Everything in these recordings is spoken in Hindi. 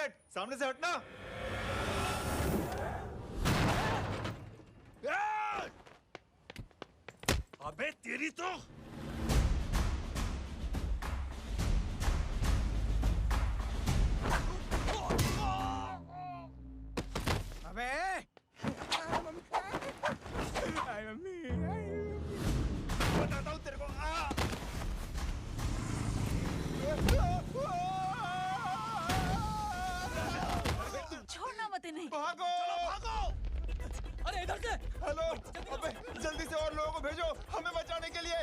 बुलेट, सामने से हटना। अबे तेरी तो अबे मम्मी बताता हूँ तेरे को। छोड़ना मत इन्हें। भागो भागो। अरे इधर से। हेलो, अबे जल्दी से और लोगों को भेजो हमें बचाने के लिए।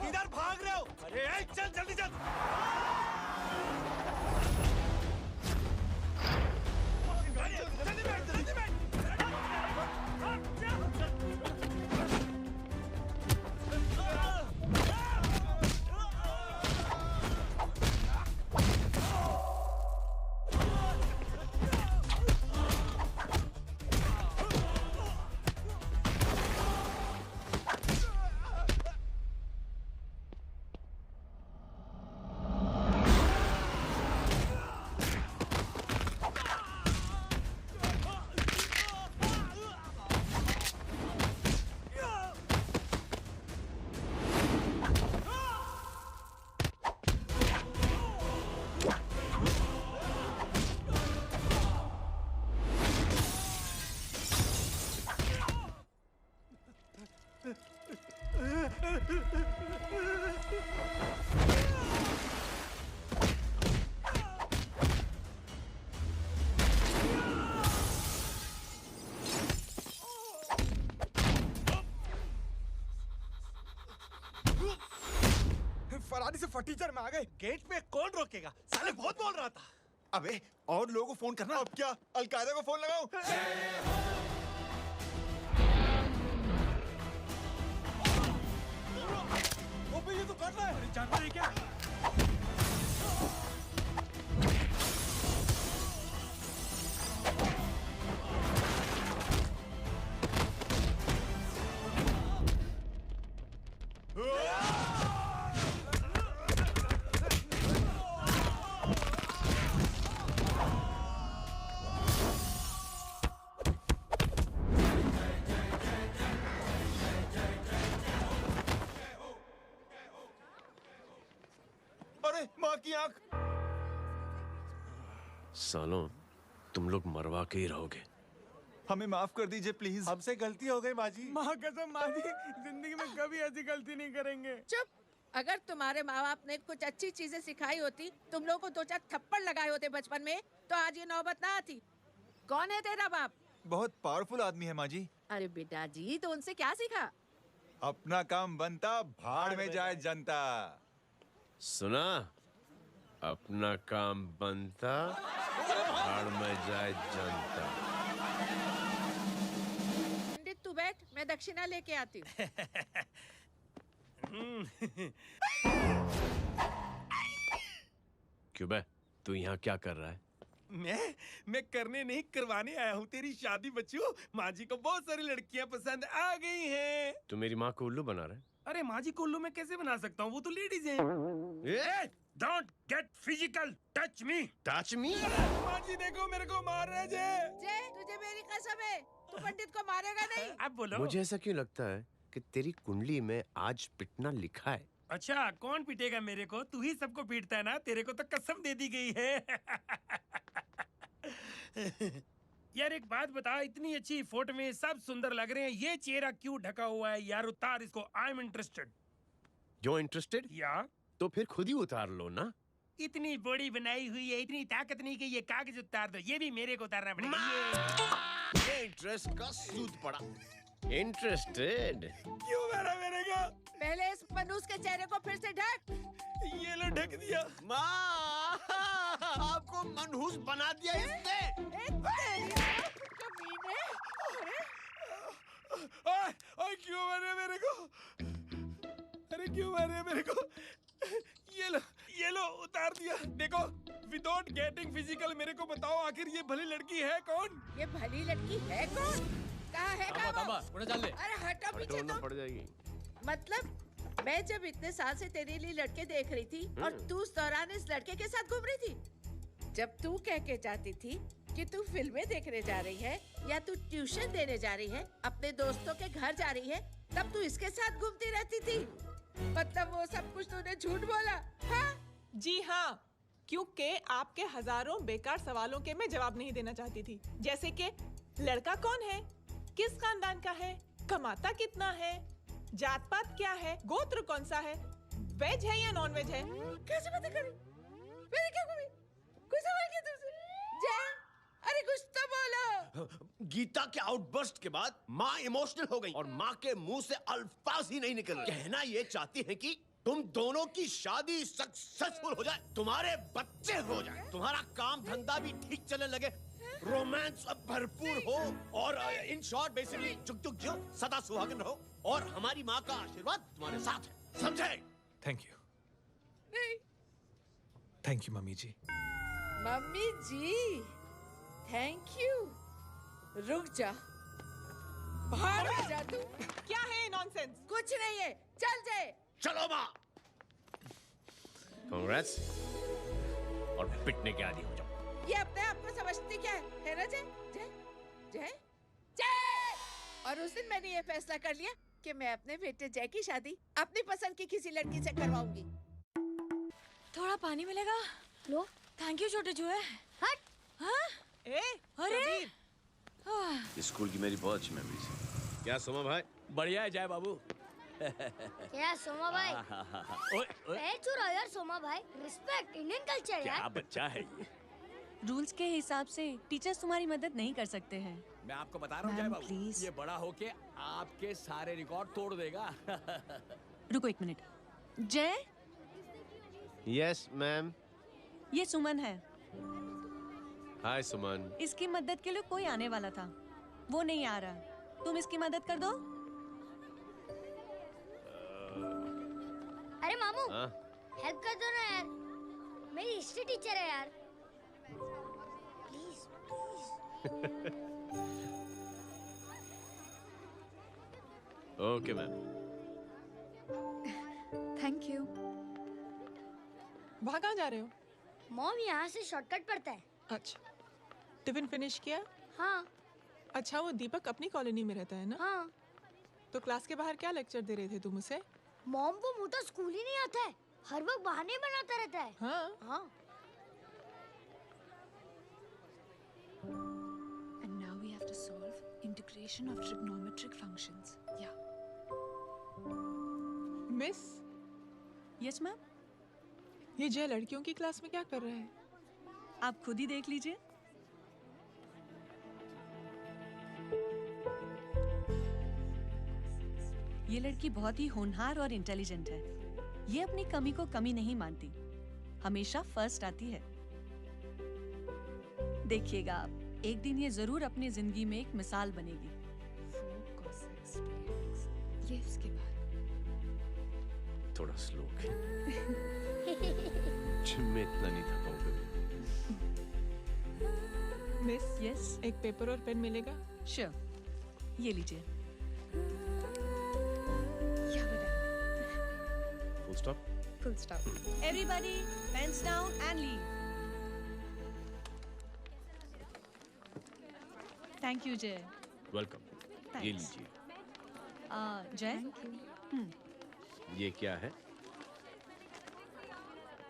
इधर भाग रहे हो? अरे चल जल्दी चल। जल्दी बैठ, जल्दी बैठ। फरारी से फटीचर में आ गए। गेट पे कौन रोकेगा? साले बहुत बोल रहा था। अबे और लोगों को फोन करना। अब क्या अलकायदा को फोन लगाऊं? ओबे ये तो कर रहा है। जानवर है क्या? अरे माँ की आंख। सालों तुम लोग मरवा के ही रहोगे। हमें माफ कर दीजिए प्लीज। हमसे गलती हो गई माँ जी। माँ कसम माँ जी, जिंदगी में कभी ऐसी गलती नहीं करेंगे। चुप। अगर तुम्हारे माँ बाप ने कुछ अच्छी चीजें सिखाई होती, तुम लोगों को 2-4 थप्पड़ लगाए होते बचपन में, तो आज ये नौबत ना आती। कौन है तेरा बाप? बहुत पावरफुल आदमी है माँ जी। अरे बेटा जी, तो उनसे क्या सीखा? अपना काम बनता, भाड़ में जाए जनता। सुना? अपना काम बनता, भाड़ में जाए जनता। पंडित तू बैठ, मैं दक्षिणा लेके आती हूँ। क्यों बे, तू यहाँ क्या कर रहा है? मैं करने नहीं करवाने आया हूँ तेरी शादी बच्चों। माँ जी को बहुत सारी लड़कियाँ पसंद आ गई हैं। तू मेरी माँ को उल्लू बना रहा है? अरे माँ जी को उल्लू मैं कैसे बना सकता हूँ? वो तो लेडीज हैं। Don't get physical, touch me. Touch me? माँ जी देखो मेरे को मार रहे जे। तुझे मेरी कसम है, तू पंडित को मारेगा नहीं। अब बोलो। मुझे ऐसा क्यों लगता है कि तेरी कुंडली में आज पिटना लिखा है? अच्छा कौन पीटेगा मेरे को? तू ही सबको पीटता है ना। तेरे को तो कसम दे दी गई है। यार एक बात बता, इतनी अच्छी फोटो में सब सुंदर लग रहे हैं, ये चेहरा क्यों ढका हुआ है? यार उतार इसको। I am interested. जो इंटरेस्टेड? या तो फिर खुद ही उतार लो ना। इतनी बॉडी बनाई हुई है, इतनी ताकत नहीं कि ये कागज उतार दो। ये भी मेरे को उतारना पड़ेगा। ये इंटरेस्ट का सूद पड़ा। इंटरेस्टेड? क्यों मारा मेरे को? पहले इस मनूस के चेहरे को फिर से ढक। ये लो ढक दिया। माँ, आपको मनहूस बना दिया इसने। कमीने। ओए क्यों मारे मेरे को? अरे क्यों मारे मेरे को? ये लो उतार दिया। देखो विदाउट गेटिंग फिजिकल मेरे को बताओ आखिर ये भली लड़की है कौन? ये भली लड़की है कौन? कहाँ है तांबा, उन्हें डाल ले। अरे हटो पीछे ढूंढना तो। पड़ जाएगी। मतलब मैं जब इतने साल से तेरे लिए लड़के देख रही थी और तू उस दौरान इस लड़के के साथ घूम रही थी। जब तू कह के जाती थी कि तू फिल्में देखने जा रही है या तू ट्यूशन देने जा रही है, अपने दोस्तों के घर जा रही है, तब तू इसके साथ घूमती रहती थी। मतलब वो सब कुछ तूने झूठ बोला, हाँ? जी हाँ, क्योंकि आपके हजारों बेकार सवालों के मैं जवाब नहीं देना चाहती थी। जैसे कि लड़का कौन है, किस खानदान का है, कमाता कितना है, जात पात क्या है, गोत्र कौन सा है, वेज है या नॉन वेज है। कैसे पता करूं? मैंने क्या कभी कोई सवाल किया तुमसे? जय, अरे कुछ तो बोलो। गीता के आउटबर्स्ट के बाद माँ इमोशनल हो गई और माँ के मुंह से अल्फाज ही नहीं निकल रहे। कहना ये चाहती है कि तुम दोनों की शादी सक्सेसफुल हो जाए, तुम्हारे बच्चे हो जाए, तुम्हारा काम धंधा भी ठीक चलने लगे, रोमांस अब भरपूर हो और इन शॉर्ट बेसिकली जुग जुग जियो, सदा सुहागन रहो और हमारी माँ का आशीर्वाद तुम्हारे साथ है, समझे? थैंक यू, नहीं, thank you mummy ji. Mummy ji, thank you. रुक जा, बाहर आ जा तू। क्या है नॉनसेंस? कुछ नहीं है, चल जाए। चलो माँ, कांग्रेस और पिटने के आदि हो जाओ। ये अपने आप को समझती क्या है ना जय? जय, जय, जय। और उस दिन मैंने ये फैसला कर लिया कि मैं अपने बेटे जय की शादी अपनी पसंद की किसी लड़की से करवाऊंगी। थोड़ा पानी मिलेगा? लो। थैंक यू छोटे जुए। हट। हाँ? ए, अरे स्कूल की मेरी बहुत अच्छी मेमोरीज है। क्या सोमा भाई? बढ़िया है जय बाबू। क्या सोमा भाई? पैर छुरा यार सोमा भाई, रिस्पेक्ट, इंडियन कल्चर क्या यार। बच्चा है ये। रूल्स के हिसाब से टीचर्स तुम्हारी मदद नहीं कर सकते हैं। मैं आपको बता रहा हूँ जय बाबू, ये बड़ा होके आपके सारे रिकॉर्ड तोड़ देगा। रुको एक मिनट। जय, यस मैम। ये सुमन है। हाय सुमन। इसकी मदद के लिए कोई आने वाला था, वो नहीं आ रहा। तुम इसकी मदद कर दो। अरे मामू, हाँ? हेल्प कर दो ना यार, मेरी हिस्ट्री टीचर है यार। Please please. Okay ma'am. Thank you. वहाँ कहाँ जा रहे हो? मॉम यहाँ से शॉर्टकट पड़ता है। अच्छा, टिफिन फिनिश किया? हाँ। अच्छा, वो दीपक अपनी कॉलोनी में रहता है ना? हाँ। तो क्लास के बाहर क्या लेक्चर दे रहे थे तुम उसे? मॉम को मुंह तो स्कूल ही नहीं आता है, हर वक्त बहाने बनाता रहता है। हाँ। हाँ। And now we have to solve integration of trigonometric functions. Yeah. Miss, Yes ma'am. ये जय लड़कियों की क्लास में क्या कर रहा है? आप खुद ही देख लीजिए। ये लड़की बहुत ही होनहार और इंटेलिजेंट है। ये अपनी कमी को कमी नहीं मानती, हमेशा फर्स्ट आती है। देखिएगा आप, एक दिन ये जरूर अपनी जिंदगी में एक मिसाल बनेगी। ये इसके बाद थोड़ा स्लो जिम में इतना नहीं था कभी। मिस, यस, एक पेपर और पेन मिलेगा? श्योर, ये लीजिए। Full stop. Full stop. Everybody, pens down and leave. Thank you, Jay. Welcome. ये Thanks. लीजिए। Jay? ये क्या है?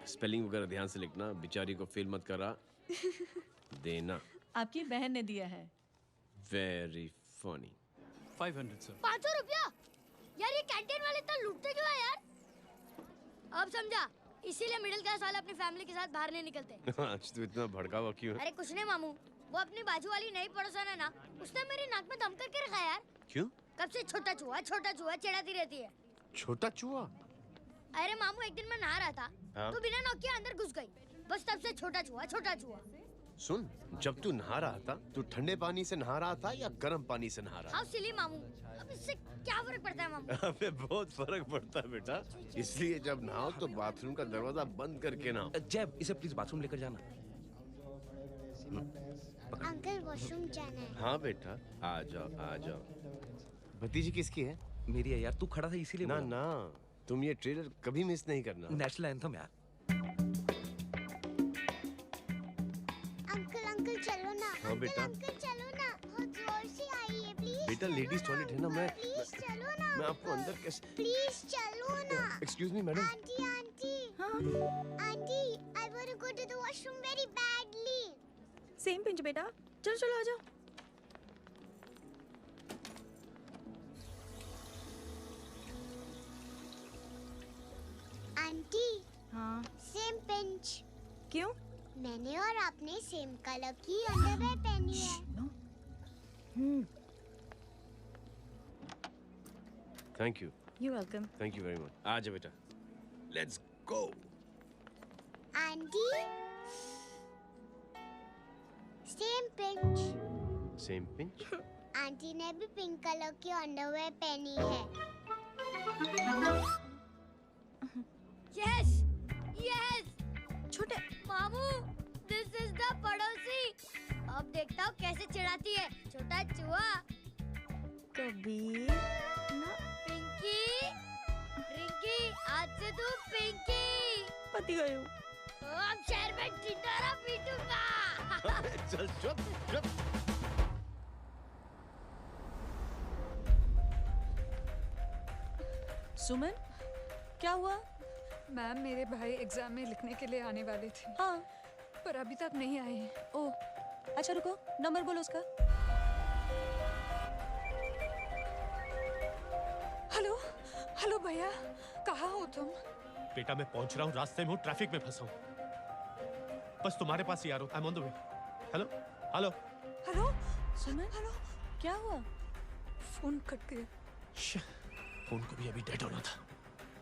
स्पेलिंग वगैरह ध्यान से लिखना, बेचारी को फेल मत करा देना। आपकी बहन ने दिया है। Very funny. 500 सर। 500 रुपया? यार ये कैंटीन वाले तो लूटते क्यों है यार? अब समझा, इसीलिए मिडिल क्लास वाले अपनी फैमिली के साथ बाहर नहीं निकलते। आज तो इतना भड़का हुआ क्यों है? अरे कुछ नहीं मामू, वो अपनी बाजू वाली नई पड़ोसन है ना, उसने मेरी नाक में दम करके रखा है यार। क्यों? कब से छोटा चूहा चिढ़ाती रहती है। छोटा चूहा? अरे मामू, एक दिन मैं नहा रहा था, हाँ? तो बिना नॉक के अंदर घुस गई, बस तब से छोटा चूहा। सुन, जब तू नहा रहा था, तू ठंडे पानी से नहा रहा था या गर्म पानी से नहा रहा था? हाउ सिली मामू, अब इससे क्या फर्क पड़ता है मामू? अबे बहुत फर्क पड़ता है बेटा, इसलिए जब नहाओ तो बाथरूम का दरवाजा बंद करके नहाओ। जय, इसे प्लीज बाथरूम लेकर जाना। अंकल वॉशरूम जाना है। हाँ बेटा, आ जाओ। भतीजी किसकी है? मेरी है यार, तू खड़ा था इसीलिए ना बोला। ना, तुम ये ट्रेलर कभी मिस नहीं करना। नेशनल एंथम यार। बेटा। अंकल चलो ना, बहुत जोर से आई है प्लीज। बेटा लेडीज टॉयलेट है ना, प्लीज चलो ना। मैं आपको अंदर कैसे? प्लीज चलो ना। Excuse me madam. Aunty aunty aunty, I want to go to the washroom very badly. Same pinch बेटा, चलो चलो आ जाओ। आंटी हाँ सेम पिंच। क्यों? मैंने और आपने सेम कलर की अंडरवेयर पहनी है। Thank you, you welcome. Thank you very much. आ जा बेटा, let's go. Aunty same pinch. Same pinch. Aunty ने भी पिंक कलर की अंडरवेयर पहनी है। Yes yes. छोटे मामू, दिस इज द पड़ोसी। अब देखता हूँ कैसे चिढ़ाती है छोटा चूहा। कबीर ना पिंकी, रिंकी, आज से तू पिंकी। पति गई हूँ। अब शहर में ढिंढोरा पीटूंगा। चल चुप चुप। सुमन, क्या हुआ? मैम, मेरे भाई एग्जाम में लिखने के लिए आने वाले थे। हाँ, पर अभी तक नहीं आए हैं। ओह, अच्छा रुको, नंबर बोलो उसका। हेलो हेलो भैया, कहाँ हो तुम? बेटा मैं पहुंच रहा हूँ, रास्ते में हूँ, ट्रैफिक में फंसा हूँ। बस तुम्हारे पास ही आ रहा हूँ। I am on the way. Hello hello hello Suman, hello. क्या हुआ? फोन कट गया। फोन को भी अभी डेड होना था।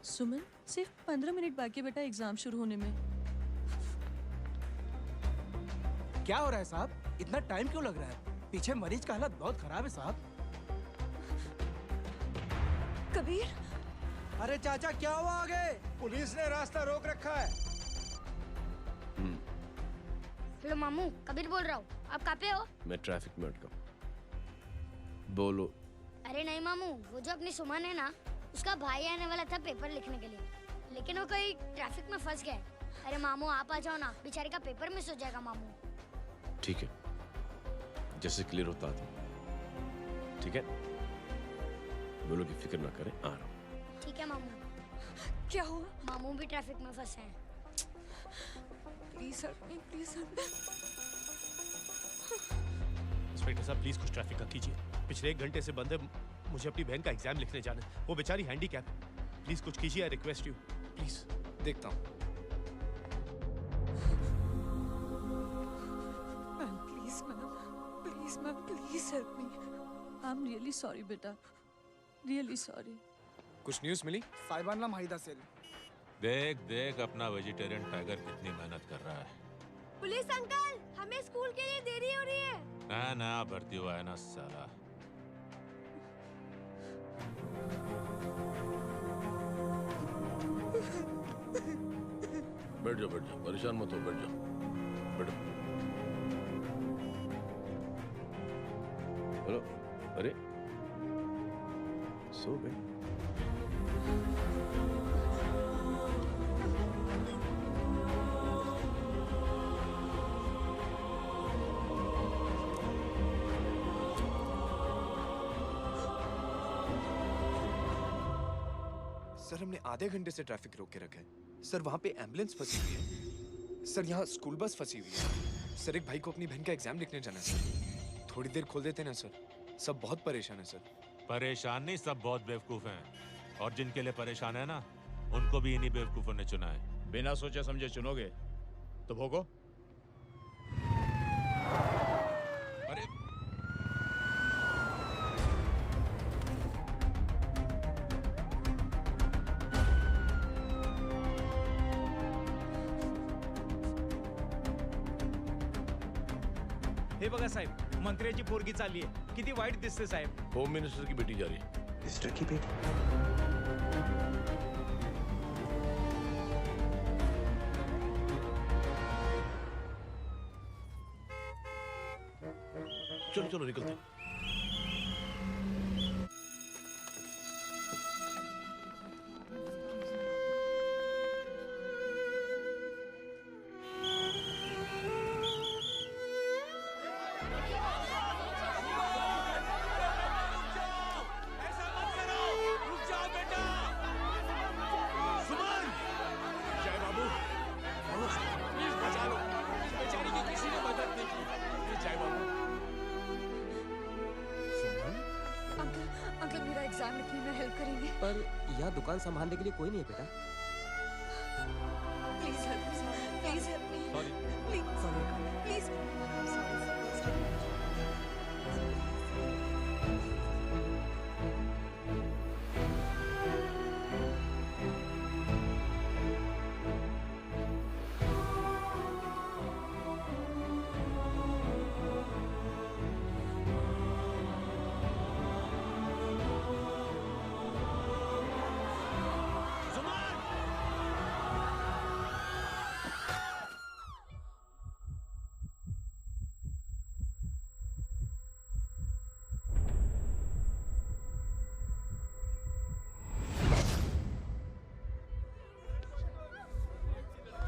सुमन, सिर्फ 15 मिनट बाकी है बेटा एग्जाम शुरू होने में। क्या हो रहा है साहब? इतना टाइम क्यों लग रहा है? पीछे मरीज का हालत बहुत खराब है साहब। कबीर, अरे चाचा क्या हुआ आगे? पुलिस ने रास्ता रोक रखा है। हेलो मामू, कबीर बोल रहा हूँ। आप कहाँ पे हो? मैं ट्रैफिक में अटका हूँ। बोलो। अरे नहीं मामू, वो जो अपनी सुमन है ना, उसका भाई आने वाला था पेपर लिखने के लिए, लेकिन वो कहीं ट्रैफिक में फंस गया। अरे मामू आप आ जाओ ना, बेचारे का पेपर मिस हो जाएगा मामू। ठीक है, जैसे क्लियर होता था। ठीक है, बोलो कि फिक्र ना करें, आ रहा हूँ। ठीक है मामू। क्या हुआ? मामू भी ट्रैफिक में फंसे हैं। Please help me, please help me. Inspector साहब प्लीज कुछ ट्रैफिक का कीजिए। पिछले 1 घंटे से बंद है, मुझे अपनी बहन का एग्जाम लिखने जाना है। वो बेचारी हैंडीकैप है। प्लीज कुछ कीजिए, आई रिक्वेस्ट यू प्लीज। देखता हूँ। Ma'am please ma'am, please help me. I am really sorry बेटा, रियली सॉरी। कुछ न्यूज़ मिली? साहिबाना माहिदा सेल। देख देख अपना वेजिटेरियन टाइगर कितनी मेहनत कर रहा है। पुलिस अंकल, हमें स्कूल के लिए देरी हो रही है। ना ना भर्ती हुआ है ना साला। बैठ जाओ, परेशान मत हो, बैठ जाओ, बैठो। हेलो, अरे सो गए? सर हमने आधे घंटे से ट्रैफिक रोक के रखा है। सर वहाँ पे एम्बुलेंस फंसी हुई है। सर यहाँ स्कूल बस फंसी हुई है। सर एक भाई को अपनी बहन का एग्जाम लिखने जाना है सर। थोड़ी देर खोल देते ना सर। सब बहुत परेशान है सर। परेशान नहीं, सब बहुत बेवकूफ हैं। और जिनके लिए परेशान है ना, उनको भी इन्हीं बेवकूफों ने चुना है। बिना सोचे समझे चुनोगे तो भोगो। अरे हे बघा साहेब, मंत्र्याची पोरगी चालली आहे. किती वाईट दिसते साहेब. होम मिनिस्टर की बेटी जा रही है। मिनिस्टर की बेटी? चलो चलो निकलते हैं। पर यहाँ दुकान संभालने के लिए कोई नहीं है बेटा। Please help me, please help me, please please.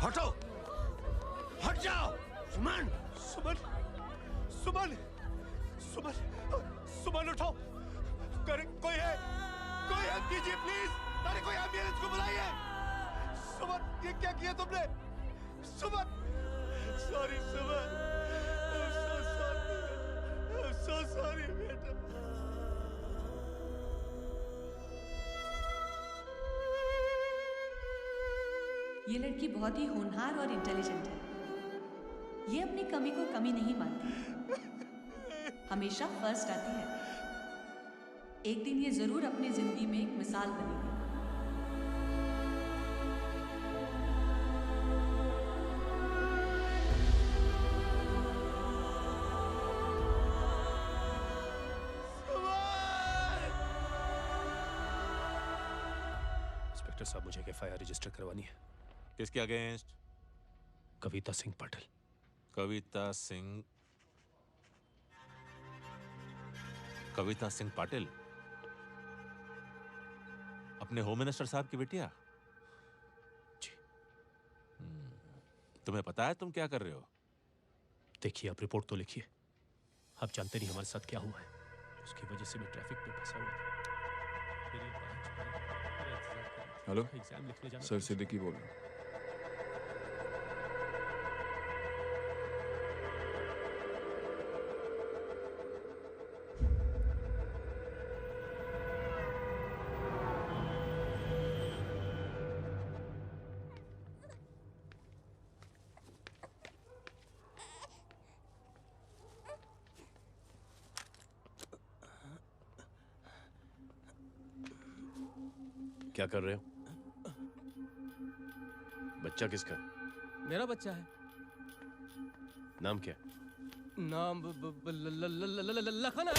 हटो, हट जाओ। सुमन, सुमन, सुमन, सुमन, सुमन उठो। कोई है? कोई हेल्प कीजिए प्लीज। अरे कोई एम्बुलेंस को बुलाइए। सुमन, ये क्या किया तुमने? Suman, sorry Suman, I'm so sorry बेटा। ये लड़की बहुत ही होनहार और इंटेलिजेंट है। ये अपनी कमी को कमी नहीं मानती, हमेशा फर्स्ट आती है। एक दिन ये जरूर अपनी जिंदगी में एक मिसाल बनेगी। इंस्पेक्टर साहब, मुझे एफआईआर रजिस्टर करवानी है। किसके अगेंस्ट? कविता सिंह पाटिल। कविता सिंह पाटिल, अपने होम मिनिस्टर साहब की बेटिया? जी। तुम्हें पता है तुम क्या कर रहे हो? देखिए, आप रिपोर्ट तो लिखिए। आप जानते नहीं हमारे साथ क्या हुआ है। उसकी वजह से मैं ट्रैफिक में फंसा हुआ था। हेलो एग्जाम लिखने जाना। सर, सिद्दीकी बोल रहा हूँ। क्या कर रहे हो? बच्चा किसका? मेरा बच्चा है। नाम क्या? नाम लखन है।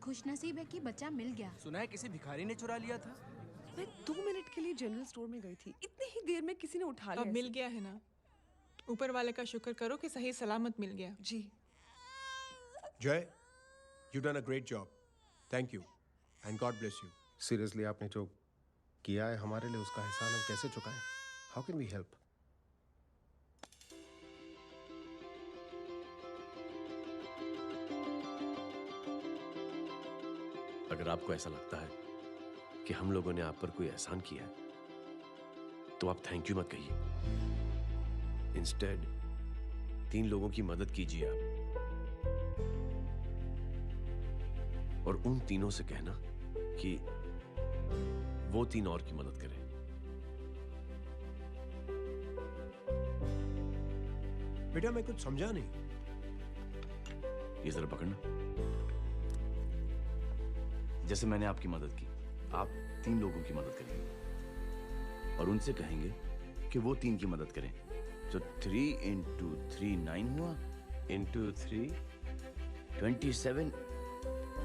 खुशनसीब है कि बच्चा मिल गया। सुना है किसी भिखारी ने चुरा लिया था। मैं 2 मिनट के लिए जनरल स्टोर में गई थी, इतनी ही देर में किसी ने उठा लिया। अब मिल गया है ना, ऊपर वाले का शुक्र करो कि सही सलामत मिल गया। जी। जय, you done a great job. Thank you and God bless you. Seriously, आपने जो किया है हमारे लिए, उसका एहसान हम कैसे चुकाएं? How can we help? अगर आपको ऐसा लगता है कि हम लोगों ने आप पर कोई एहसान किया है, तो आप थैंक यू मत कहिए। इंस्टेड 3 लोगों की मदद कीजिए आप, और उन तीनों से कहना कि वो 3 और की मदद करें। बेटा, मैं कुछ समझा नहीं। ये जरा पकड़ना। जैसे मैंने आपकी मदद की, आप 3 लोगों की मदद करेंगे और उनसे कहेंगे कि वो 3 की मदद करें। तो 3 into 3 9 हुआ, into 3 27,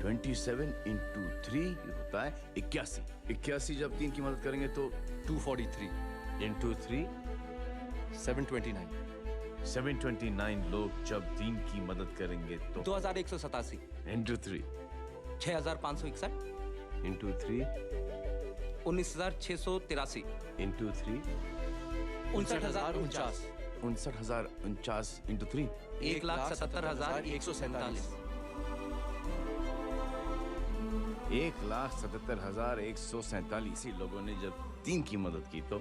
27 into 3 होता है 81। 81 जब 3 की मदद करेंगे तो 243 into 3 729। 729 लोग जब 3 की मदद करेंगे तो 2187 into 3 6561 into 3 19683 into 3 59049 59049 into 3 1,77,147 1,77,147 लोगों ने जब 3 की मदद की तो,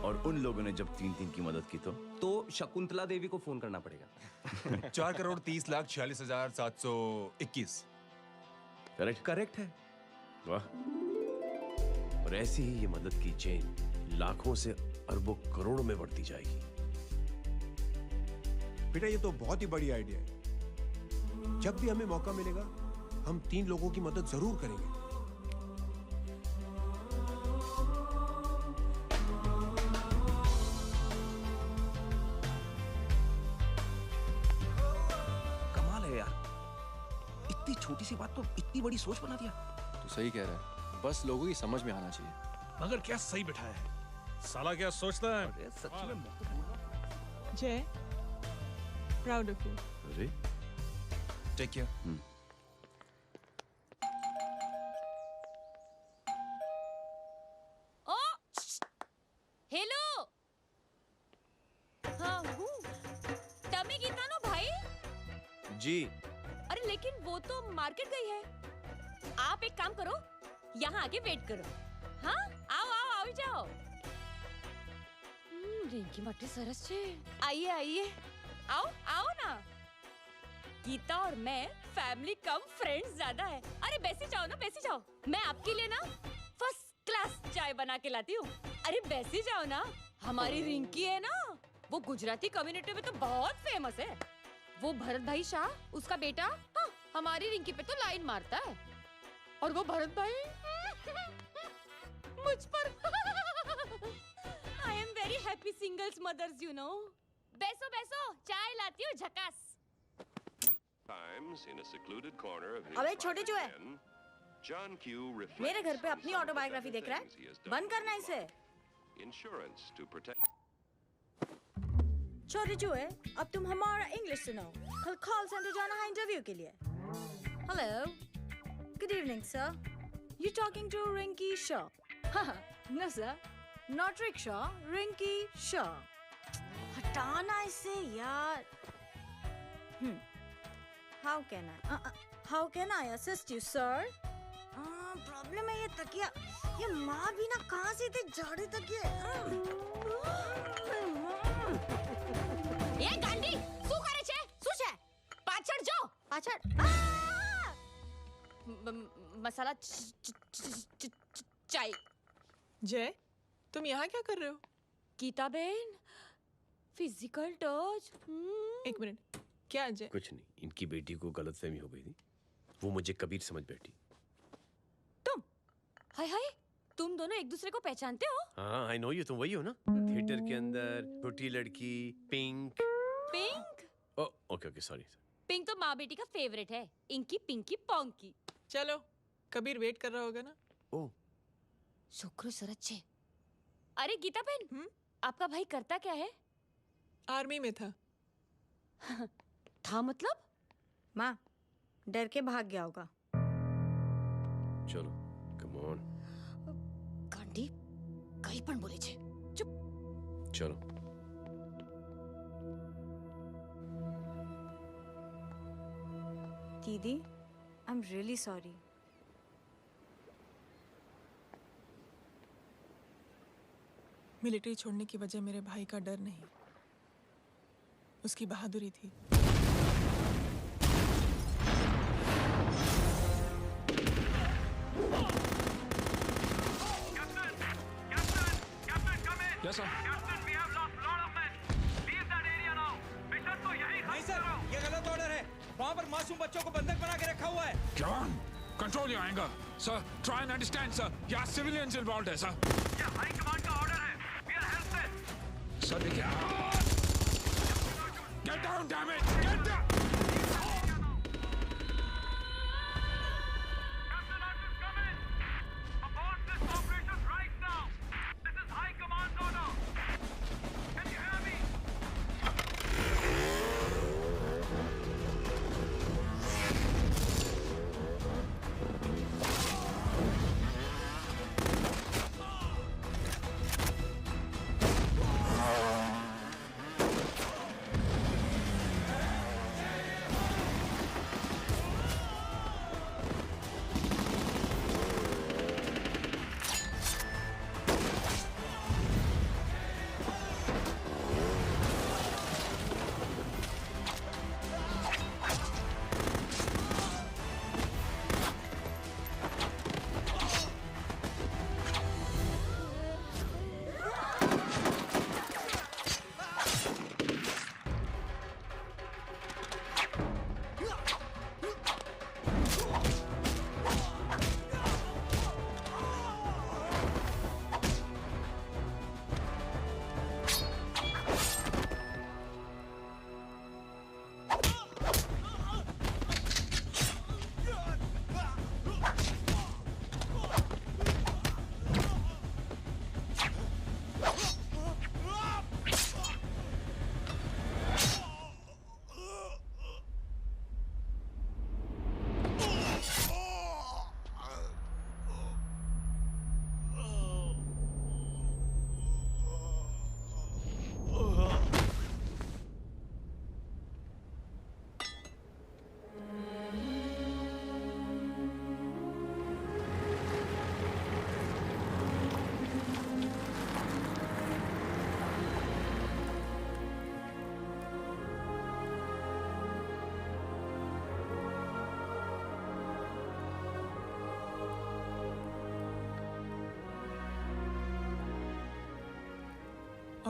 और उन लोगों ने जब 3 की मदद की तो शकुंतला देवी को फोन करना पड़ेगा। 4,30,46,721। करेक्ट? करेक्ट है। वाह। और ऐसी ही ये मदद की चेन लाखों से अरबों करोड़ों में बढ़ती जाएगी। बेटा ये तो बहुत ही बड़ी आइडिया है। जब भी हमें मौका मिलेगा हम 3 लोगों की मदद जरूर करेंगे। कमाल है यार, इतनी छोटी सी बात को इतनी बड़ी सोच बना दिया। तू सही कह रहा है, बस लोगों की समझ में आना चाहिए। मगर क्या सही बिठाया है, साला क्या सोचता है। सच में जय, प्राउड ऑफ यू। अरे टेक केयर। ओ हेलो, हाँ हूँ तमे गीता नो भाई। जी। अरे लेकिन वो तो मार्केट गई है। आप एक काम करो, यहाँ आके वेट करो। हाँ आओ आओ आओ जाओ। रिंकी मट्टी सरस छे। आइए आइए, आओ आओ ना। गीता और मैं फैमिली कम फ्रेंड्स ज्यादा है। अरे बैसी जाओ ना, बैसी जाओ। मैं आपके लिए ना फर्स्ट क्लास चाय बना के लाती हूँ। अरे बैसी जाओ ना। हमारी रिंकी है ना, वो गुजराती कम्युनिटी में तो बहुत फेमस है। वो भरत भाई शाह, उसका बेटा, हाँ, हमारी रिंकी पे तो लाइन मारता है। और वो भरत भाई मुझ पर I am very happy singles mothers you know. बैसो बैसो, चाय लाती हूँ झकास। अबे छोटे चूहे, मेरे घर पे अपनी ऑटोबायोग्राफी देख रहा है? बंद करना इसे। छोटे चूहे, अब तुम हमारा इंग्लिश सुनो। कल कॉल सेंटर जाना है इंटरव्यू के लिए। Hello, good evening sir, you talking to Rinki Shaw? No sir, not rickshaw, Rinki Shaw. हटाना इसे यार। How can I assist you sir? Problem है ये तकिया, ये माँ भी ना कहाँ से इतने जाड़े तकिए। ये गांडी શું કરે છે? શું છે? પાછળ જો, પાછળ। मसाला चाय। जय, तुम यहाँ क्या कर रहे हो? गीता बहन, फिजिकल टच। एक मिनट, क्या जय? कुछ नहीं, इनकी बेटी को गलतफहमी हो गई थी, वो मुझे कबीर समझ बैठी। हाय हाय, तुम दोनों एक दूसरे को पहचानते हो? हाँ, आई नो यू, तुम वही हो ना थिएटर के अंदर छोटी लड़की pink. Pink? Okay okay sorry. Pink तो माँ बेटी का फेवरेट है, इंकी पिंकी पोंकी। चलो, कबीर वेट कर रहा होगा ना। ओह, शुक्र सरच्चे। अरे गीता बहन, आपका भाई करता क्या है? आर्मी में था। था मतलब? माँ, डर के भाग गया होगा। चलो, कम ऑन। गांडी, कहीं पण बोले छे। चुप। चलो। दीदी, I am really sorry. Military छोड़ने की वजह मेरे भाई का डर नहीं, उसकी बहादुरी थी। Yes, sir. नहीं सर, ये गलत ऑर्डर है। वहाँ पर मासूम बच्चों को बंधक बना के रखा हुआ है। John, control your anger. Sir, try and understand, sir. यहाँ civilians involved है, sir. ये हाई कमांड का ऑर्डर है। We are helpless. Sir, देखिए। Get down, damn it! Get down!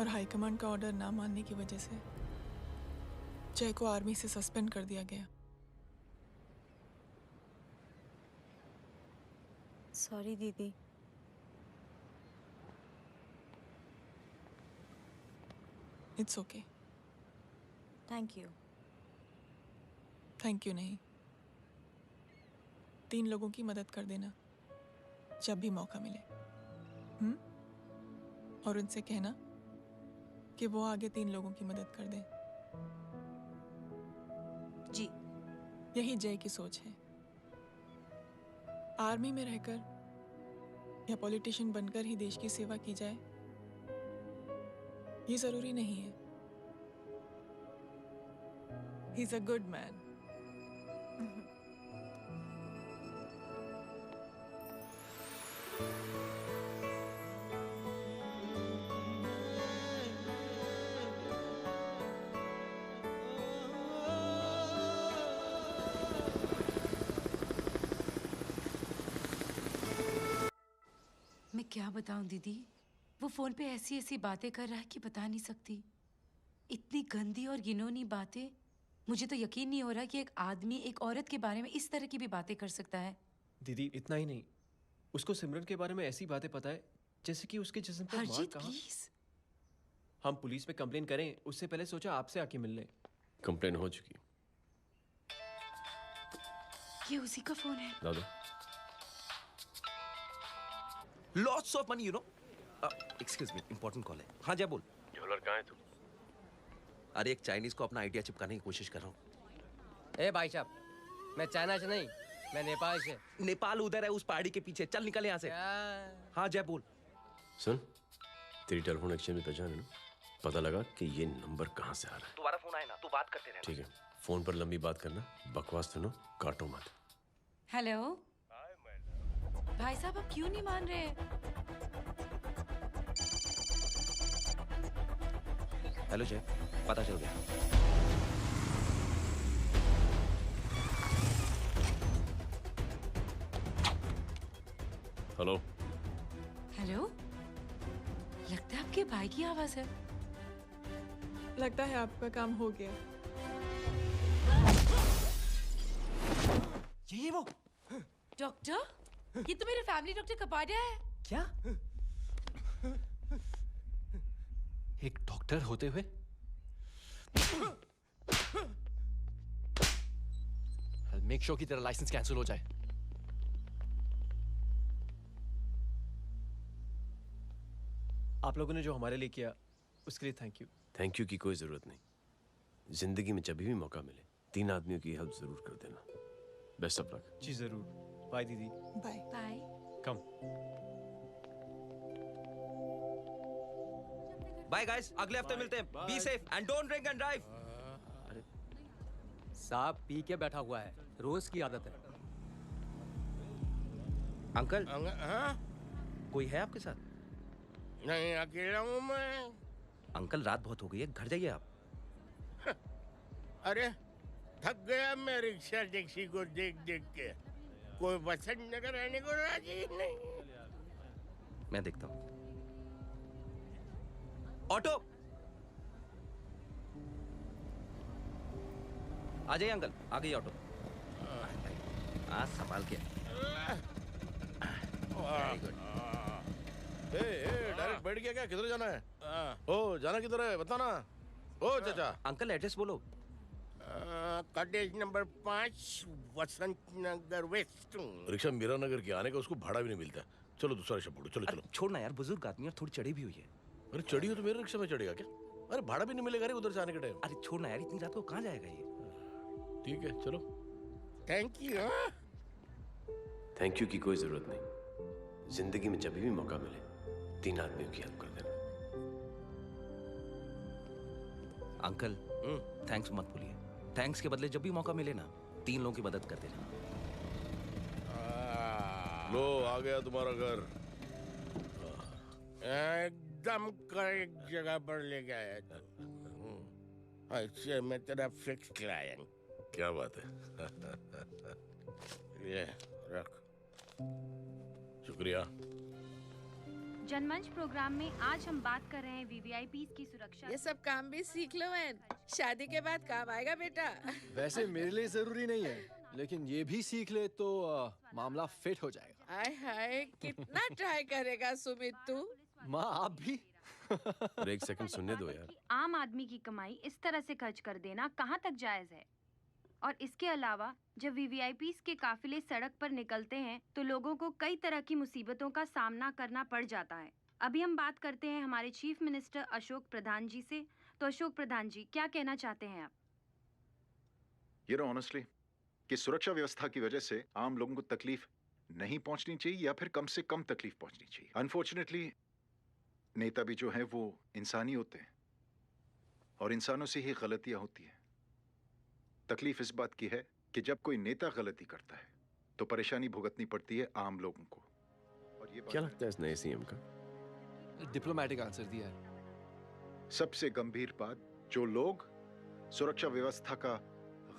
और हाईकमांड का ऑर्डर ना मानने की वजह से जय को आर्मी से सस्पेंड कर दिया गया। सॉरी दीदी। It's okay. Thank you. Thank you नहीं, 3 लोगों की मदद कर देना जब भी मौका मिले। और उनसे कहना कि वो आगे 3 लोगों की मदद कर दें। जी। यही जय की सोच है। आर्मी में रहकर या पॉलिटिशियन बनकर ही देश की सेवा की जाए, ये जरूरी नहीं है। He is a good man. मैं क्या बताऊं दीदी, वो फोन पे ऐसी ऐसी बातें कर रहा है कि बता नहीं सकती। इतनी गंदी और घिनौनी बातें। मुझे तो यकीन नहीं हो रहा कि एक आदमी एक औरत के बारे में इस तरह की भी बातें कर सकता है। दीदी इतना ही नहीं, उसको सिमरन के बारे में ऐसी बातें पता है जैसे कि उसके जिस्म पर मार हरजीत कहाँ। प्लीज। हम पुलिस में कंप्लेन करें उससे पहले सोचा आपसे आके मिल ले। कंप्लेन हो चुकी। ये उसी का फोन है। दादा lots of money, you know. Excuse me, important call है। हाँ जय बोल। ज्वेलर कहाँ है तू? अरे एक चाइनीज को अपना आइडिया चिपकाने की कोशिश कर रहा हूँ। ए भाई साहब, मैं चाइना से नहीं, मैं नेपाल से। नेपाल उधर है उस पहाड़ी के पीछे, चल निकल यहाँ से। हाँ जय बोल। सुन, तेरी टेलीफोन एक्सचेंज में पहचान है ना? पता लगा कि ये नंबर कहाँ से आ रहा है। दोबारा फोन आए ना, तू बात करते रहे। ठीक है, फोन पर लंबी बात करना, बकवास सुनो, काटो मत। हेलो भाई साहब, आप क्यों नहीं मान रहे? हेलो जय, पता चल गया। हेलो हेलो, लगता है आपके भाई की आवाज है। लगता है आपका काम हो गया। ये वो डॉक्टर, ये तो मेरे फैमिली डॉक्टर कपाडिया है। क्या? एक डॉक्टर होते हुए मेक श्योर कि तेरा लाइसेंस कैंसिल हो जाए। आप लोगों ने जो हमारे लिए किया उसके लिए थैंक यू। थैंक यू की कोई जरूरत नहीं। जिंदगी में जब भी मौका मिले 3 आदमियों की हेल्प जरूर कर देना। Best of luck. जी जरूर। बाय दीदी। Bye bye. Come. Bye guys, अगले हफ्ते मिलते हैं। Be safe and don't drink and drive. साहब पी के बैठा हुआ है, रोज की आदत है। अंकल हाँ? कोई है आपके साथ? नहीं, अकेला हूँ मैं। अंकल रात बहुत हो गई है, घर जाइए आप। अरे थक गया मैं रिक्शा टैक्सी को देख देख के। कोई बसंत नगर आने को राजी नहीं। मैं देखता हूँ। ऑटो आ जाइए अंकल, आ गई ऑटो। हाँ संभाल के। डायरेक्ट बैठ गया क्या? किधर जाना है? ओ जाना किधर है बताना। ओ चाचा। अंकल एड्रेस बोलो। कॉटेज नंबर 5 वसंत नगर वेस्ट। रिक्शा मीरा नगर के आने का उसको भाड़ा भी नहीं मिलता। चलो दूसरा रिक्शा पकड़ो। चलो चलो। छोड़ना यार, बुजुर्ग आदमी और थोड़ी चढ़ी भी हुई है। अरे चढ़ी हो तो मेरे रिक्शा में चढ़ेगा क्या? अरे भाड़ा भी नहीं मिलेगा रे उधर से आने के टाइम। अरे छोड़ना यार, इतनी रात को कहाँ जाएगा ये? ठीक है चलो। Thank you. थैंक यू की कोई जरूरत नहीं। जिंदगी में जब भी मौका मिले 3 आदमियों की हेल्प कर देना। अंकल थैंक्स मत भूलिए। थैंक्स के बदले जब भी मौका मिले ना 3 लोगों की मदद कर देना। लो आ गया तुम्हारा घर। एकदम करेक्ट जगह पर ले गया तू। ऐसे मैं तेरा फिक्स क्लाइंट। क्या बात है। ये रख। शुक्रिया। जनमंच प्रोग्राम में आज हम बात कर रहे हैं वीवीआईपी की सुरक्षा। ये सब काम भी सीख लो मैन, शादी के बाद काम आएगा बेटा। वैसे मेरे लिए जरूरी नहीं है, लेकिन ये भी सीख ले तो मामला फिट हो जाएगा। हाय हाय, कितना ट्राई करेगा सुमित तू? माँ आप भी। एक सेकंड सुनने दो यार। आम आदमी की कमाई इस तरह से खर्च कर देना कहाँ तक जायज है? और इसके अलावा जब वीवीआईपी के काफिले सड़क पर निकलते हैं तो लोगों को कई तरह की मुसीबतों का सामना करना पड़ जाता है। अभी हम बात करते हैं हमारे चीफ मिनिस्टर अशोक प्रधान जी से। तो अशोक प्रधान जी, क्या कहना चाहते हैं आप? You know honestly कि सुरक्षा व्यवस्था की वजह से आम लोगों को तकलीफ नहीं पहुंचनी चाहिए या फिर कम से कम तकलीफ पहुंचनी चाहिए। अनफॉर्चुनेटली नेता भी जो है वो इंसानी होते हैं और इंसानों से ही गलतियां होती हैं। तकलीफ इस बात की है कि जब कोई नेता गलती करता है तो परेशानी भुगतनी पड़ती है आम लोगों को। और ये क्या लगता है इस नए सीएम का? डिप्लोमेटिक आंसर दिया है। सबसे गंभीर बात, जो लोग सुरक्षा व्यवस्था का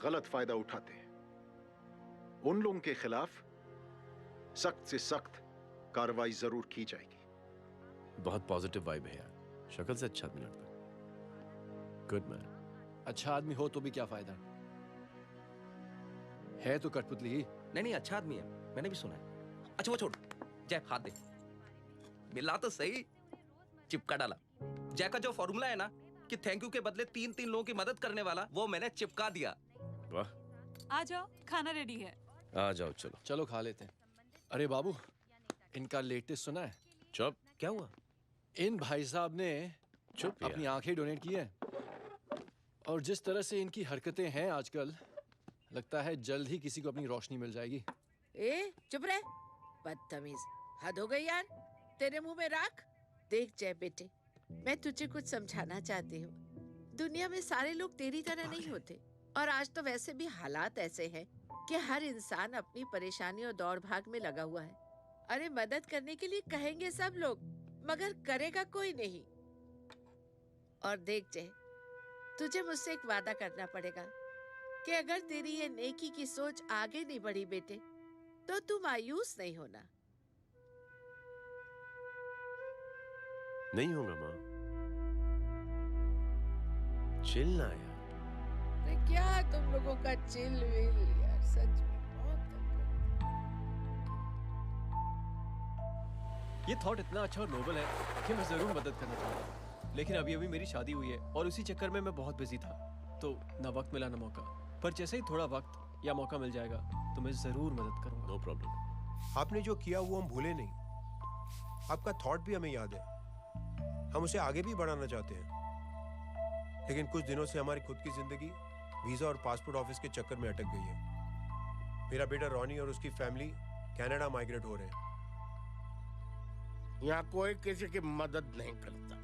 गलत फायदा उठाते हैं उन लोगों के खिलाफ सख्त से सख्त कार्रवाई जरूर की जाएगी। बहुत पॉजिटिव वाइब है यार, शक्ल से अच्छा आदमी लगता है। Good man. अच्छा आदमी हो तो भी क्या फायदा, है तो कठपुतली ही। नहीं अच्छा आदमी है, मैंने भी सुना है। अच्छा वो छोड़, जय हाथ दे। मिला तो सही, चिपका डाला। जय का जो फॉर्मूला है ना कि थैंक यू के बदले 3 लोगों की मदद करने वाला, वो मैंने चिपका दिया। वाह। आ जाओ, खाना रेडी है। आ जाओ, चलो चलो खा लेते हैं। अरे बाबू, इनका लेटेस्ट सुना है? चुप। क्या हुआ? इन भाई साहब ने चुप अपनी आंखें डोनेट की हैं और जिस तरह से इनकी हरकतें हैं आजकल, लगता है जल्द ही किसी को अपनी रोशनी मिल जाएगी। ए चुप रहे, बदतमीज, हद हो गई यार। तेरे मुंह में राख। देख जय बेटे, मैं तुझे कुछ समझाना चाहती हूँ। दुनिया में सारे लोग तेरी तरह नहीं होते और आज तो वैसे भी हालात ऐसे हैं कि हर इंसान अपनी परेशानी और दौड़ भाग में लगा हुआ है। अरे मदद करने के लिए कहेंगे सब लोग, मगर करेगा कोई नहीं। और देख जय, तुझे मुझसे एक वादा करना पड़ेगा कि अगर तेरी ये नेकी की सोच आगे नहीं बढ़ी बेटे, तो तू मायूस नहीं होना। नहीं होगा माँ, चिल ना यार। अरे क्या तुम लोगों का चिल विल यार, सच में बहुत ये थॉट इतना अच्छा और नोबल है कि मैं जरूर मदद करना चाहूंगा, लेकिन अभी मेरी शादी हुई है और उसी चक्कर में मैं बहुत बिजी था, तो ना वक्त मिला ना मौका। पर जैसे ही थोड़ा वक्त या मौका मिल जाएगा तो मैं जरूर मदद करूंगा। No problem. आपने जो किया वो हम भूले नहीं, आपका थॉट भी हमें याद है, हम उसे आगे भी बढ़ाना चाहते हैं। लेकिन कुछ दिनों से हमारी खुद की जिंदगी वीजा और पासपोर्ट ऑफिस के चक्कर में अटक गई है। मेरा बेटा रॉनी और उसकी फैमिली कनाडा माइग्रेट हो रहे हैं। यहाँ कोई किसी की मदद नहीं करता,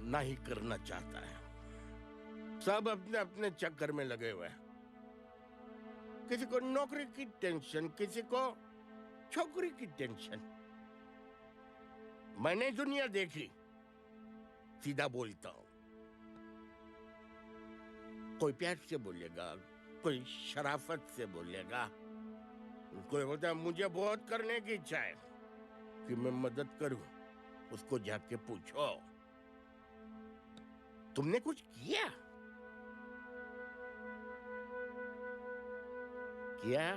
ना ही करना चाहता है। सब अपने अपने चक्कर में लगे हुए हैं। किसी को नौकरी की टेंशन, किसी को छोकरी की टेंशन। मैंने दुनिया देखी, सीधा बोलता हूं। कोई प्यार से बोलेगा, कोई शराफत से बोलेगा, कोई होता है मुझे बहुत करने की इच्छा है कि मैं मदद करूं। उसको जाके पूछो, तुमने कुछ किया? क्या?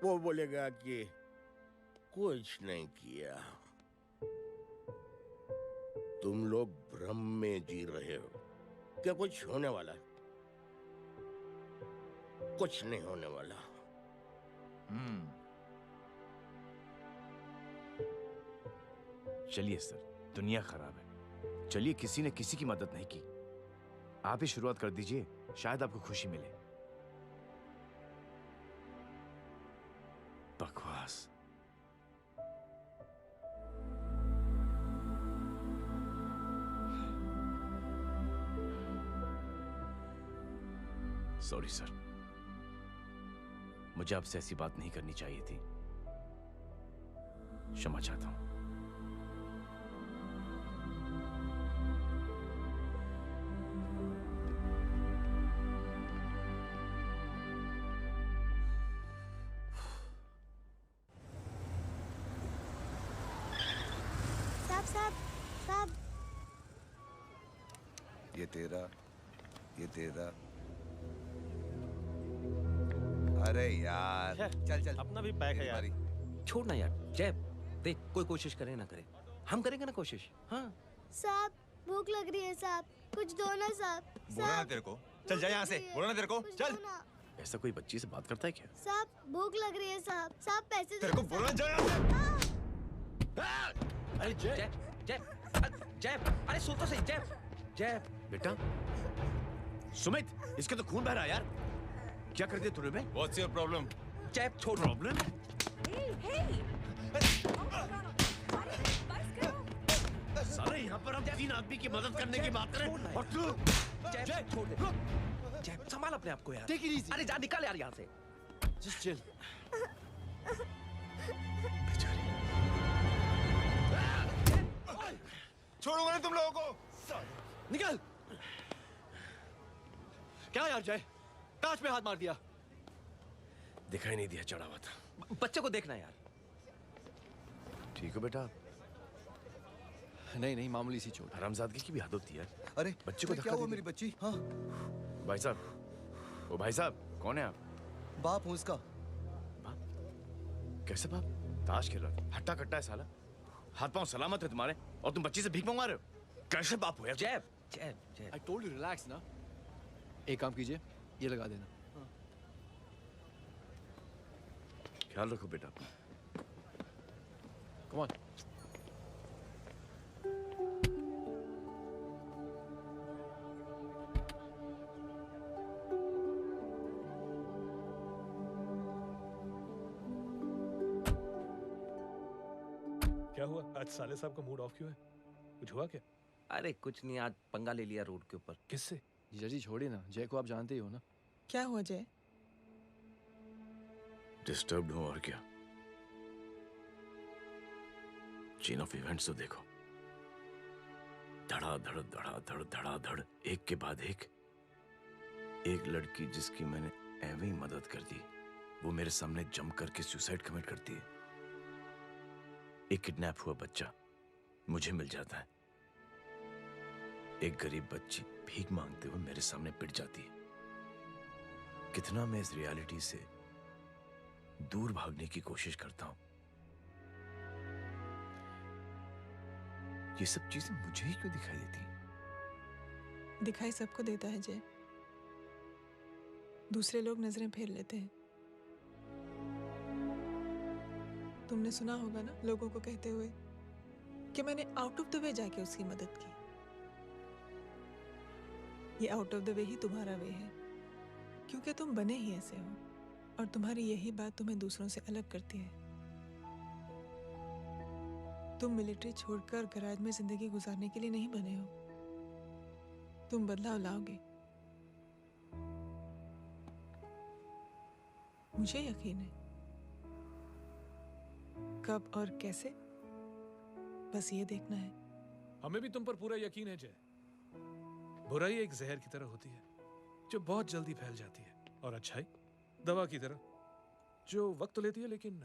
वो बोलेगा कि कुछ नहीं किया। तुम लोग भ्रम में जी रहे हो। क्या कुछ होने वाला है? कुछ नहीं होने वाला। चलिए सर, दुनिया खराब है, चलिए किसी ने किसी की मदद नहीं की, आप ही शुरुआत कर दीजिए, शायद आपको खुशी मिले। बकवास। सॉरी सर, मुझे आपसे ऐसी बात नहीं करनी चाहिए थी, क्षमा चाहता हूं। ये तेरा, ये तेरा। अरे यार, चल चल, अपना भी पैक है यार। छोड़ ना यार, जय देख कोई कोशिश करे ना करे, हम करेंगे ना कोशिश। हाँ साहब भूख लग रही है साहब, कुछ दो ना साहब। बोला ना तेरे को, चल जा यहाँ से, बोला ना तेरे को, चल। ऐसा कोई बच्ची से बात करता है क्या? साहब भूख लग रही है साहब, साहब पैसे तेरे को बोला जा यहाँ से। अरे जय जय जय, अरे सुन तो सही जय। जय बेटा, सुमित, इसके तो खून बह रहा है यार। क्या कर दिया तूने बे? What's your problem? जय छोड़। प्रॉब्लम? सारे यहाँ पर हम 3 आदमी की मदद करने की बात करें और तू जय छोड़ दे। जय संभाल अपने आप को यार। Take it easy. अरे जा निकल यार यहाँ से। Just chill. छोड़ूंगा नहीं तुम लोगों को। निकल। क्या यार जय, कांच पे हाथ मार दिया। दिखाई नहीं दिया, चढ़ा हुआ था। बच्चे को देखना यार। ठीक है बेटा। नहीं नहीं, मामूली सी चोट। हरामजादगी की भी हद होती है। अरे बच्चे को क्या धक्का हुआ दे मेरी बच्ची? हाँ भाई साहब, ओ भाई साहब, कौन है आप? बाप हूँ उसका। कैसे बाप? ताश खेल रहा था, हट्टा कट्टा है साला। हाथ पांव सलामत है तुम्हारे और तुम बच्ची से भीख मंगवा रहे हो? कैसे बाप हो यार? जय जय जय। I told you relax ना। एक काम कीजिए, ये लगा देना। ख्याल रखो बेटा। Come on। क्या हुआ? आज साले साहब का मूड ऑफ क्यों है? कुछ हुआ क्या? अरे कुछ नहीं, आज पंगा ले लिया रोड के ऊपर। किससे? जीजा जी छोड़िए ना, जय को आप जानते ही हो ना। क्या हुआ जय? डिस्टर्ब्ड हूं और क्या। चेन ऑफ इवेंट्स तो देखो, धड़ाधड़ धड़ाधड़ धड़ाधड़, एक के बाद एक लड़की जिसकी मैंने एवं ही मदद कर दी, वो मेरे सामने जंप करके सुसाइड कमिट करती है। एक किडनैप हुआ बच्चा मुझे मिल जाता है। एक गरीब बच्ची भीख मांगते हुए मेरे सामने पिट जाती है। कितना मैं इस रियलिटी से दूर भागने की कोशिश करता हूं। ये सब चीजें मुझे ही क्यों दिखाई देती हैं? दिखाई सबको देता है जय, दूसरे लोग नजरें फेर लेते हैं। तुमने सुना होगा ना लोगों को कहते हुए कि मैंने आउट ऑफ द वे जाके उसकी मदद की। ये आउट ऑफ द वे ही तुम्हारा वे है, क्योंकि तुम बने ही ऐसे हो और तुम्हारी यही बात तुम्हें दूसरों से अलग करती है। तुम मिलिट्री छोड़कर गराज में जिंदगी गुजारने के लिए नहीं बने हो। तुम बदलाव लाओगे, मुझे यकीन है। कब और कैसे, बस ये देखना है। हमें भी तुम पर पूरा यकीन है जय। बुराई एक जहर की तरह होती है जो बहुत जल्दी फैल जाती है, और अच्छाई दवा की तरह जो वक्त लेती है लेकिन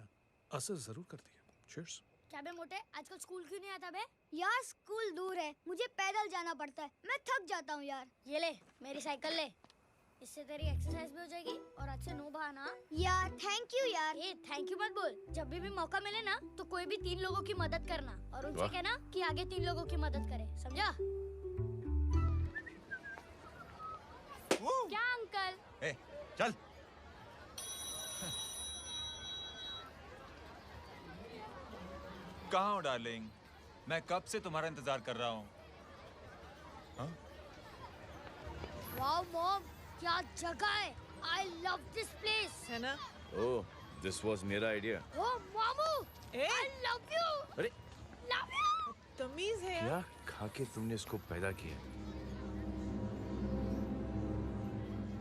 असर जरूर करती है। चीयर्स। क्या बे मोटे, आजकल स्कूल क्यों नहीं आता बे? यार स्कूल दूर है, मुझे पैदल जाना पड़ता है, मैं थक जाता हूँ यार। ये ले मेरी साइकिल ले, इससे तेरी एक्सरसाइज भी हो जाएगी और आज से नो बहाना। यार थैंक यू यार। ए थैंक यू मत बोल, जब भी मौका मिले ना तो कोई भी 3 लोगों की मदद करना और उनसे कहना कि आगे 3 लोगों की मदद करे, समझा? क्या अंकल? ए, चल। कहाँ हो डार्लिंग? मैं कब से तुम्हारा इंतजार कर रहा हूँ। वाओ मॉम, क्या जगह है। I love this place. है ना? ओह, दिस वाज मेरा आइडिया। Oh मामू, I love you. अरे Love you. तमीज है। क्या खा के तुमने इसको पैदा किया?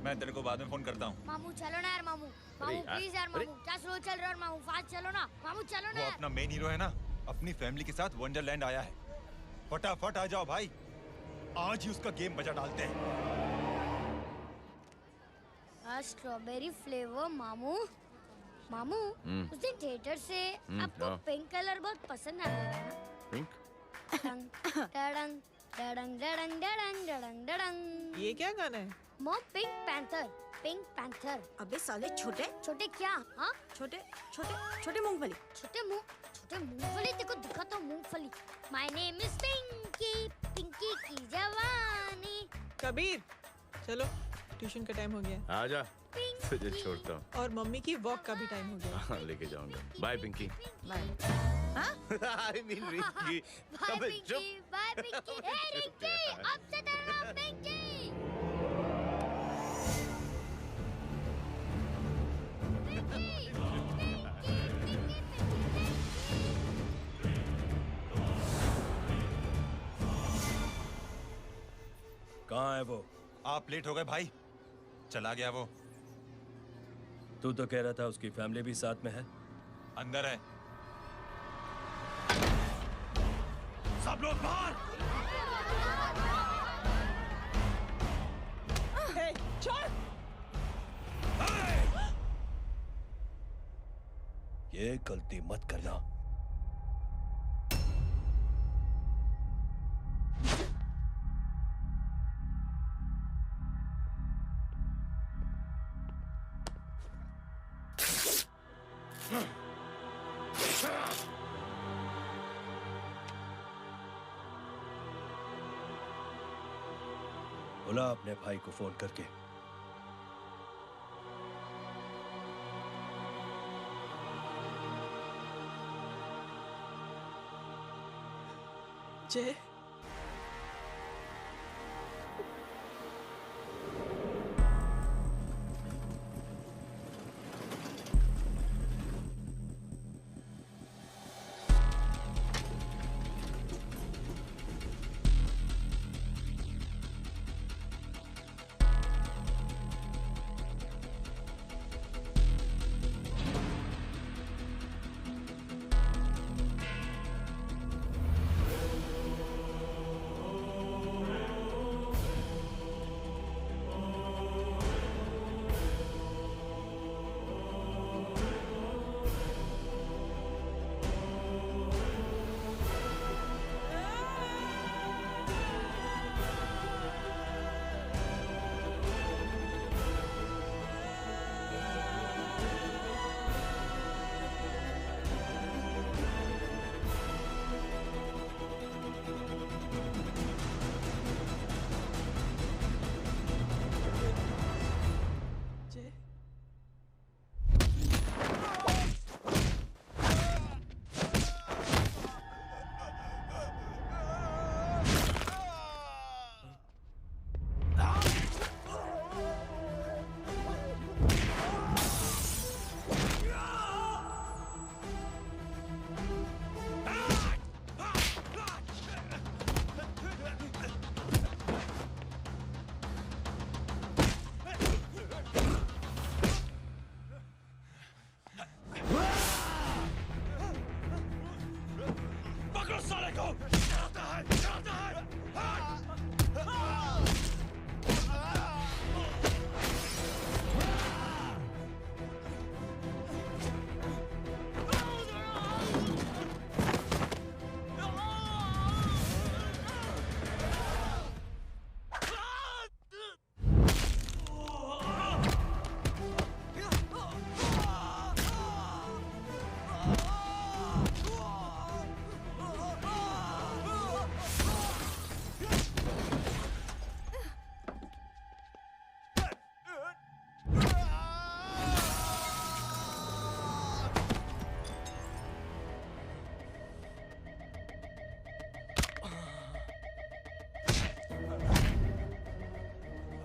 मैं तेरे को बाद में फोन करता हूँ। मामू चलो ना यार, मामू अरे यार, प्लीज यार, मामू क्या स्लो चल रहा है मामू, फास्ट चलो ना मामू, चलो ना वो यार। अपना मेन हीरो है ना, अपनी फैमिली के साथ वंडरलैंड आया है। फटाफट आ जाओ भाई, आज ही उसका गेम बजा डालते हैं। स्ट्रॉबेरी फ्लेवर मामू। मामू हम्म। उस दिन थिएटर से आपको हाँ। पिंक कलर बहुत पसंद आया है ना? पिंक? डडंग डडंग डडंग डडंग डडंग डडंग ये क्या गाना है? Mom, pink panther, pink panther. अबे साले छोटे छोटे क्या? हाँ, छोटे छोटे छोटे मूंगफली। छोटे मूंगफली। तेको दिखा तो मूंगफली। My name is Pinky, Pinky की जवानी। कबीर, चलो ट्यूशन का टाइम हो गया। आजा, तुझे छोड़ता हूँ। और मम्मी की वॉक का भी टाइम हो गया। हाँ, लेके जाऊंगा। Bye Pinky. Bye. I mean Rinki. Bye अबे पिंकी, चुप। बाय पिंकी। हे रिंकी, अब से तेरा नाम पिंकी। कहाँ है वो? आप लेट हो गए भाई, चला गया वो। तू तो कह रहा था उसकी फैमिली भी साथ में है। अंदर है। सब लोग बाहर। छोड़। ये गलती मत करना। बुला अपने भाई को फोन करके। जय,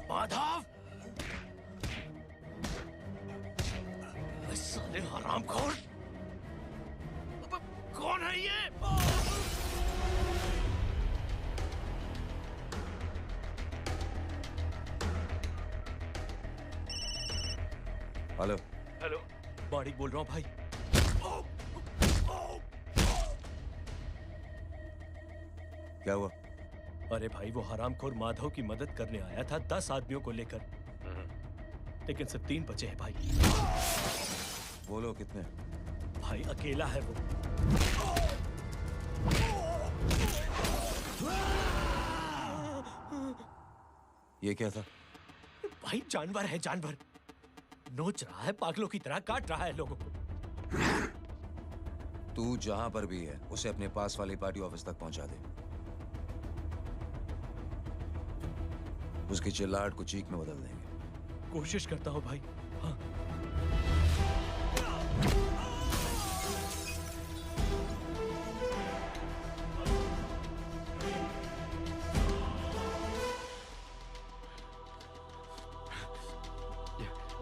माधव, साले हरामखोर, कौन है ये? हेलो। हेलो, माणिक बोल रहा हूँ भाई। क्या हुआ? अरे भाई, वो हरामखोर माधव की मदद करने आया था 10 आदमियों को लेकर, लेकिन सिर्फ 3 बचे हैं भाई। बोलो कितने? भाई अकेला है वो। ये क्या था? भाई जानवर है, जानवर नोच रहा है, पागलों की तरह काट रहा है लोगों को। तू जहां पर भी है उसे अपने पास वाली पार्टी ऑफिस तक पहुंचा दे। उसकी चिल्लाहट को चीख में बदल देंगे। कोशिश करता हूं भाई। हाँ।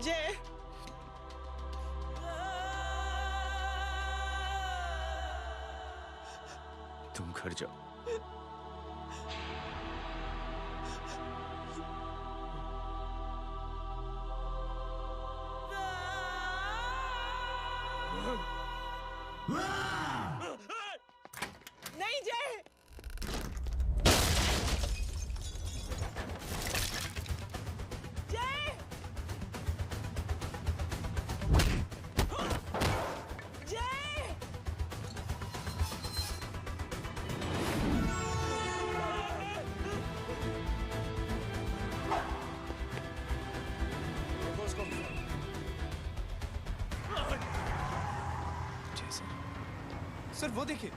जय तुम घर जाओ। नहीं जय, जय, जय, सर वो देखिए।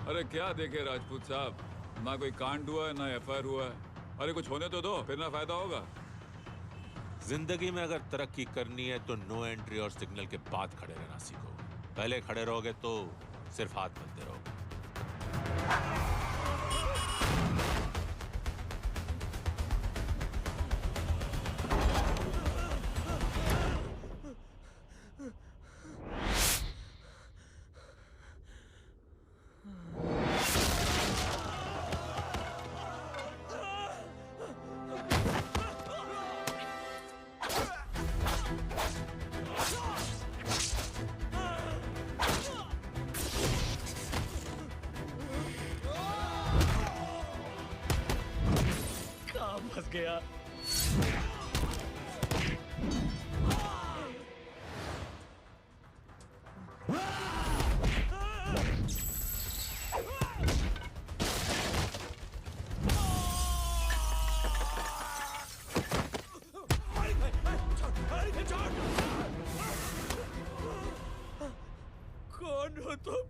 अरे क्या देखे राजपूत साहब, ना कोई कांड हुआ है ना एफआईआर हुआ है। अरे कुछ होने तो दो, फिर ना फायदा होगा। जिंदगी में अगर तरक्की करनी है तो नो एंट्री और सिग्नल के बाद खड़े रहना सीखो। पहले खड़े रहोगे तो सिर्फ हाथ मिलते रहोगे। फंस गया। कौन हो तुम?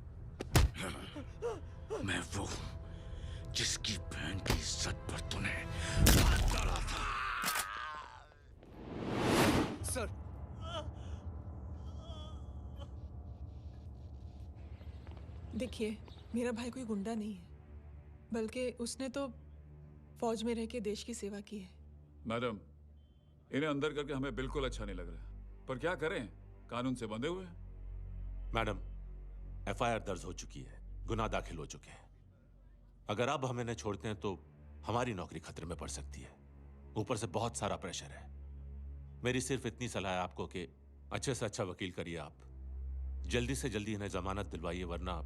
मैं वो हूं जिसकी बहन की इज्जत पर तूने हाथ डाला था। सर देखिए, मेरा भाई कोई गुंडा नहीं है, बल्कि उसने तो फौज में रह के देश की सेवा की है। मैडम, इन्हें अंदर करके हमें बिल्कुल अच्छा नहीं लग रहा, पर क्या करें, कानून से बंधे हुए हैं। मैडम, एफआईआर दर्ज हो चुकी है, गुनाह दाखिल हो चुके हैं। अगर अब हम इन्हें छोड़ते हैं तो हमारी नौकरी खतरे में पड़ सकती है। ऊपर से बहुत सारा प्रेशर है। मेरी सिर्फ इतनी सलाह है आपको कि अच्छे से अच्छा वकील करिए आप। जल्दी से जल्दी इन्हें जमानत दिलवाइए, वरना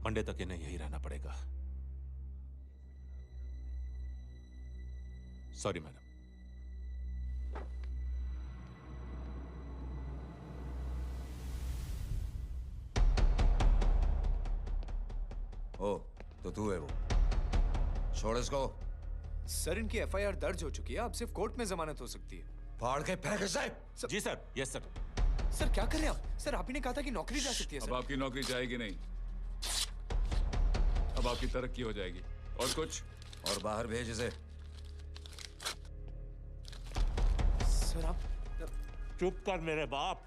मंडे तक इन्हें यही रहना पड़ेगा। Sorry madam. ओ, तो तू है वो। छोड़ इसको। सर इनकी एफआईआर दर्ज हो चुकी है, अब सिर्फ कोर्ट में जमानत हो सकती है। फाड़ के फेंक इसे। जी सर। Yes sir. सर क्या कर रहे हैं आप? सर आप ही ने कहा था कि नौकरी जा सकती है। अब आपकी नौकरी जाएगी नहीं, अब आपकी तरक्की हो जाएगी। और कुछ? और बाहर भेज इसे। सर आप चुप कर मेरे बाप।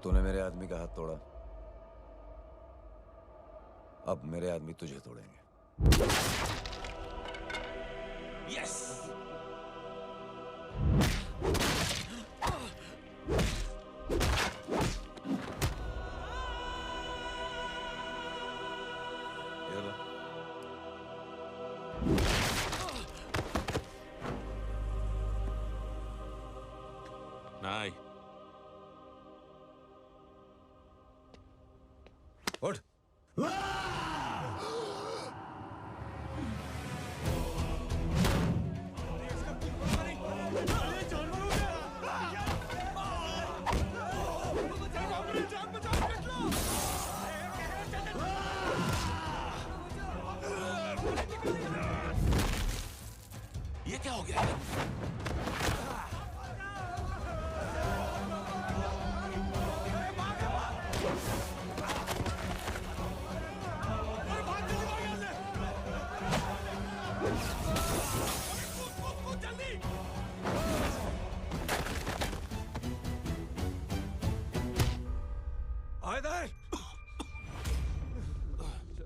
तूने मेरे आदमी का हाथ तोड़ा, अब मेरे आदमी तुझे तोड़ेंगे। यस। नहीं, उठ। ये क्या हो गया?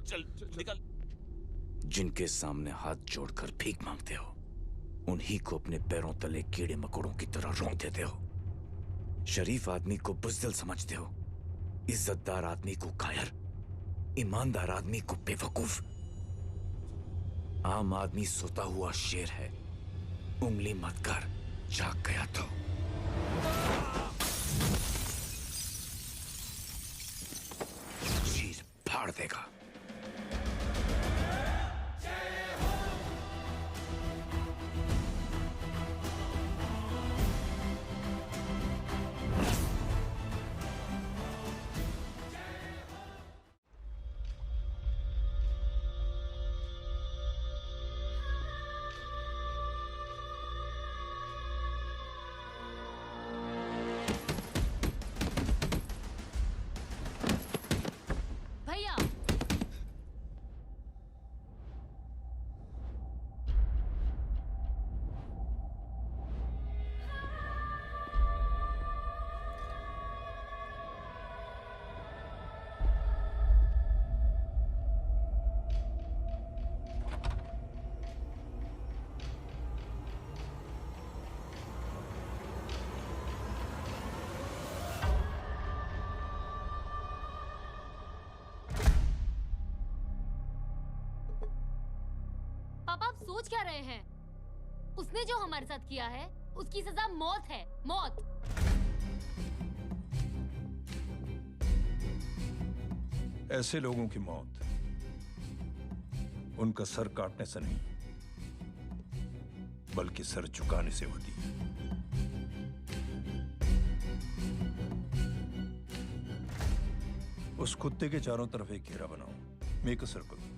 चल निकल। जिनके सामने हाथ जोड़कर भीख मांगते हो, उन्हीं को अपने पैरों तले कीड़े मकोड़ों की तरह रोक देते हो। शरीफ आदमी को बुज़दिल समझते हो, इज्जतदार आदमी को कायर, ईमानदार आदमी को बेवकूफ। आम आदमी सोता हुआ शेर है, उंगली मत कर, जाग गया तो। चीर फाड़ देगा। भैया पापा आप सोच क्या रहे हैं? उसने जो हमारे साथ किया है उसकी सजा मौत है, मौत। ऐसे लोगों की मौत उनका सर काटने से नहीं, बल्कि सर झुकाने से होती है। उस कुत्ते के चारों तरफ एक घेरा बनाओ, मेक अ सर्कल।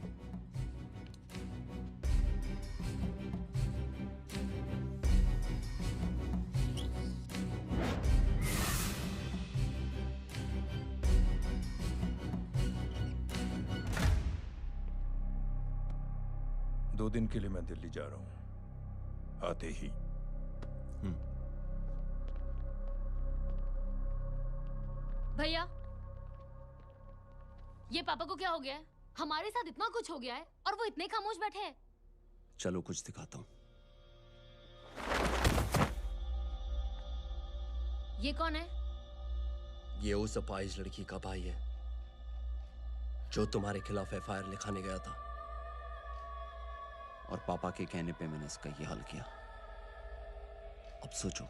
दो दिन के लिए मैं दिल्ली जा रहा हूं, आते ही। भैया ये पापा को क्या हो गया है? हमारे साथ इतना कुछ हो गया है और वो इतने खामोश बैठे हैं। चलो कुछ दिखाता हूँ। ये कौन है? ये उस अपाहिज लड़की का भाई है जो तुम्हारे खिलाफ एफआईआर लिखाने गया था। और पापा के कहने पे मैंने इसका ये हल किया। अब सोचो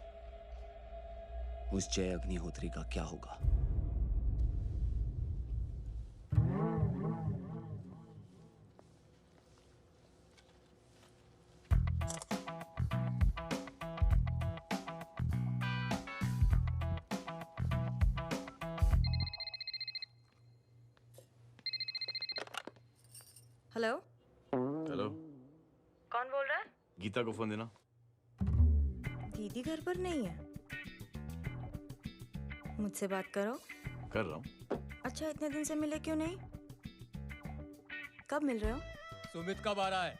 उस जय अग्निहोत्री का क्या होगा। हेलो हेलो, कौन बोल रहा है? गीता को फोन देना। दीदी घर पर नहीं है। मुझसे बात करो। कर रहा हूँ। अच्छा इतने दिन से मिले क्यों नहीं? कब मिल रहे हो? सुमित कब आ रहा है?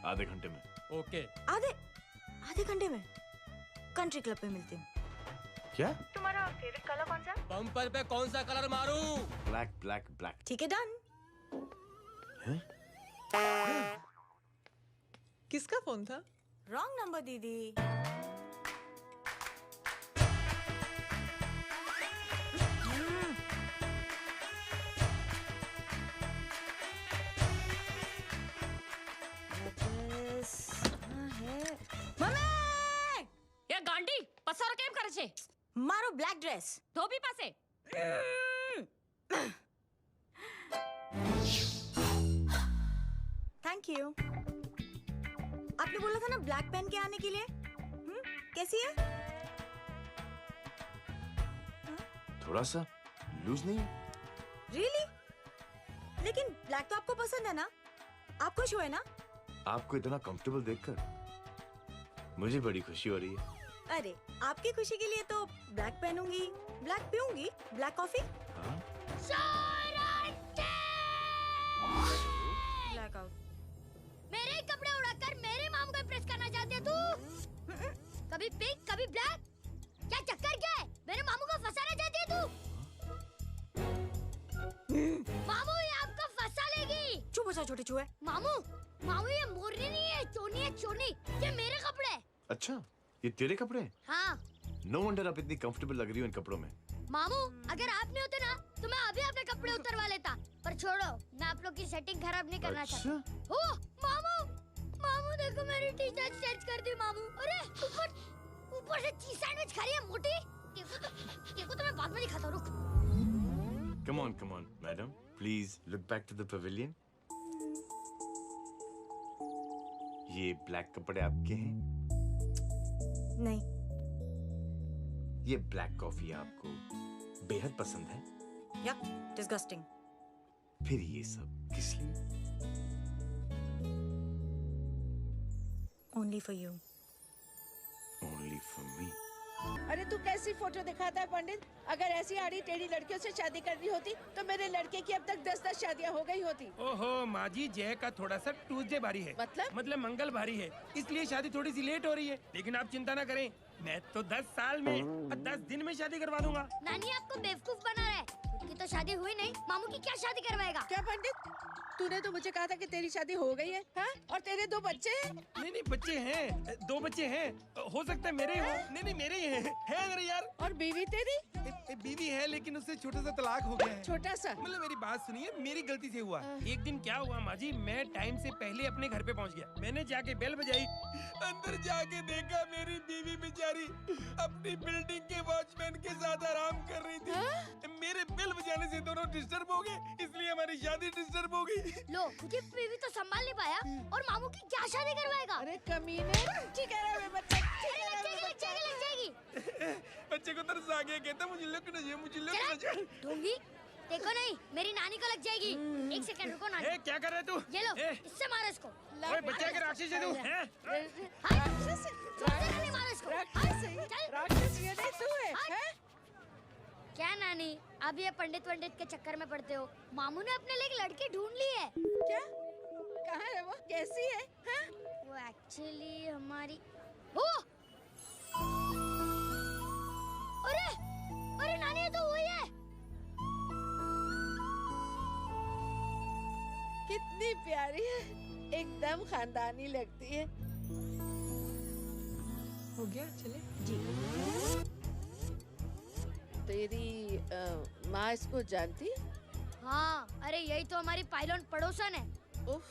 आधे घंटे में। ओके। आधे घंटे में कंट्री क्लब पे मिलती हूँ। क्या? तुम्हारा फेवरेट कलर कौन सा? बम्पर पे कौन सा कलर मारूं? Black black black. ठीक है डन। किसका फोन था? रॉन्ग नंबर दीदी। ये गांडी पसारो केम करे છે? मारो ब्लैक ड्रेस ધોબી પાસે थैंक यू। आपने बोला था ना ब्लैक पेन के आने के लिए। कैसी है? थोड़ा सा लूज नहीं है? रियली? लेकिन ब्लैक तो आपको पसंद है ना? आप खुश हुए ना? आपको इतना कंफर्टेबल देखकर मुझे बड़ी खुशी हो रही है। अरे आपकी खुशी के लिए तो ब्लैक पहनूंगी, ब्लैक पीऊंगी, ब्लैक कॉफी। Black out. मेरे कपड़े उड़ाकर मेरे मामू को प्रेस करना चाहती है तू? कभी पिंक कभी ब्लैक, क्या चक्कर क्या है? मेरे मामू को फंसाना चाहती है तू? मामू ये आपको फंसा लेगी। चुप हो जा छोटे चूहे। मामू मामू ये मोरनी नहीं है, चोनी है चोनी। ये मेरे कपड़े हैं। अच्छा ये तेरे कपड़े हैं? हाँ। नो वंडर आप इतनी कंफर्टेबल लग रही हो इन कपड़ों में। मामू अगर आप नहीं होते ना तो मैं अभी अपने कपड़े उतरवा लेता। पर छोड़ो, मैं आप लोग की सेटिंग खराब नहीं करना चाहता। ओ मामू मामू देखो मेरी टी शर्ट चेंज कर दी मामू। अरे ऊपर से चीज सैंडविच खा रही है मोटी। देखो तो मैं बाद में दिखाता हूँ, रुक। Come on madam, please look back to the pavilion. ये ब्लैक कपड़े आपके हैं? नहीं। ये ब्लैक कॉफी आपको बेहद पसंद है? Yup, disgusting. फिर ये सब किस लिए? Only for you. Only for me. अरे तू कैसी फोटो दिखाता है पंडित? अगर ऐसी आड़ी टेढ़ी लड़कियों से शादी करनी होती तो मेरे लड़के की अब तक 10-10 शादियां हो गई होती। ओहो माँ जी, जय का थोड़ा सा ट्यूसडे भारी है। मतलब मंगल भारी है, इसलिए शादी थोड़ी सी लेट हो रही है। लेकिन आप चिंता ना करें, मैं तो 10 साल में और 10 दिन में शादी करवा दूंगा। नानी आपको बेवकूफ बना रहा है। उसकी तो शादी हुई नहीं, मामू की क्या शादी करवाएगा? क्या पंडित, तूने तो मुझे कहा था कि तेरी शादी हो गई है, हाँ? और तेरे 2 बच्चे हैं? नहीं बच्चे हैं, 2 बच्चे हैं। हो सकता है मेरे हो। नहीं मेरे ही हैं। है मेरे यार। और बीवी तेरी? बीवी है लेकिन उससे छोटा सा तलाक हो गया है। छोटा सा? मतलब मेरी बात सुनिए, मेरी गलती से हुआ। एक दिन क्या हुआ माँ जी, मैं टाइम से पहले अपने घर पे पहुँच गया। मैंने जाके बेल बजाई, अंदर जाके देखा मेरी बीवी बेचारी अपनी बिल्डिंग के वॉचमैन के साथ आराम कर रही थी। मेरे बेल बजाने से दोनों डिस्टर्ब हो गए, इसलिए हमारी शादी डिस्टर्ब हो गई। लो, तुझे बीवी तो संभाल नहीं पाया और मामू की क्या शादी करवाएगा? अरे कमीने, ठीक है रे बच्चा, लग जाएगी। बच्चे को तरस आ गया, कहता मुझे लगना चाहिए, मुझे लगना चाहिए। ढोंगी, देखो नहीं, मेरी नानी को लग जाएगी। 1 सेकंड रुको नानी। क्या कर रहे तू? ये लो, इससे मारो इसको। ओए बच्चे के राक्षस है तू, हैं? मारो इसको। राक्षस ये नहीं तू है, हैं? क्या नानी, अब ये पंडित के चक्कर में पड़ते हो? मामू ने अपने लिए एक लड़की ढूंढ ली है। क्या? कहाँ है वो? कैसी है? हाँ? वो एक्चुअली हमारी अरे नानी, ये तो वही है। कितनी प्यारी है, एकदम खानदानी लगती है। हो गया, चले जी। तेरी माँ इसको जानती? हाँ, अरे यही तो हमारी पायलट पड़ोसन है। उफ,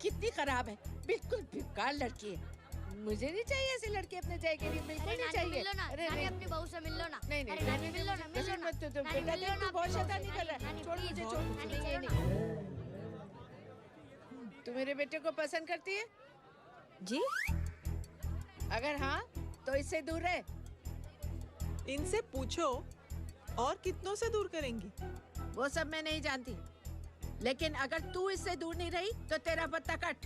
कितनी खराब है, बिल्कुल बेकार लड़की है। मुझे नहीं चाहिए ऐसी लड़की अपने जय के लिए, बिल्कुल नहीं चाहिए। मिल लो ना, नानी अपनी बहू से मिल लो ना। नहीं अरे नानी मिल लो ना, मिल लो ना। बेटा देख तू बहुत शैतानी कर रहा है, छोड़ मुझे, छोड़। नहीं। तू मेरे बेटे को पसंद करती है? जी। अगर हाँ तो इससे दूर रहे। इनसे पूछो और कितनों से दूर करेंगी? वो सब मैं नहीं जानती, लेकिन अगर तू इससे दूर नहीं रही तो तेरा पत्ता कट।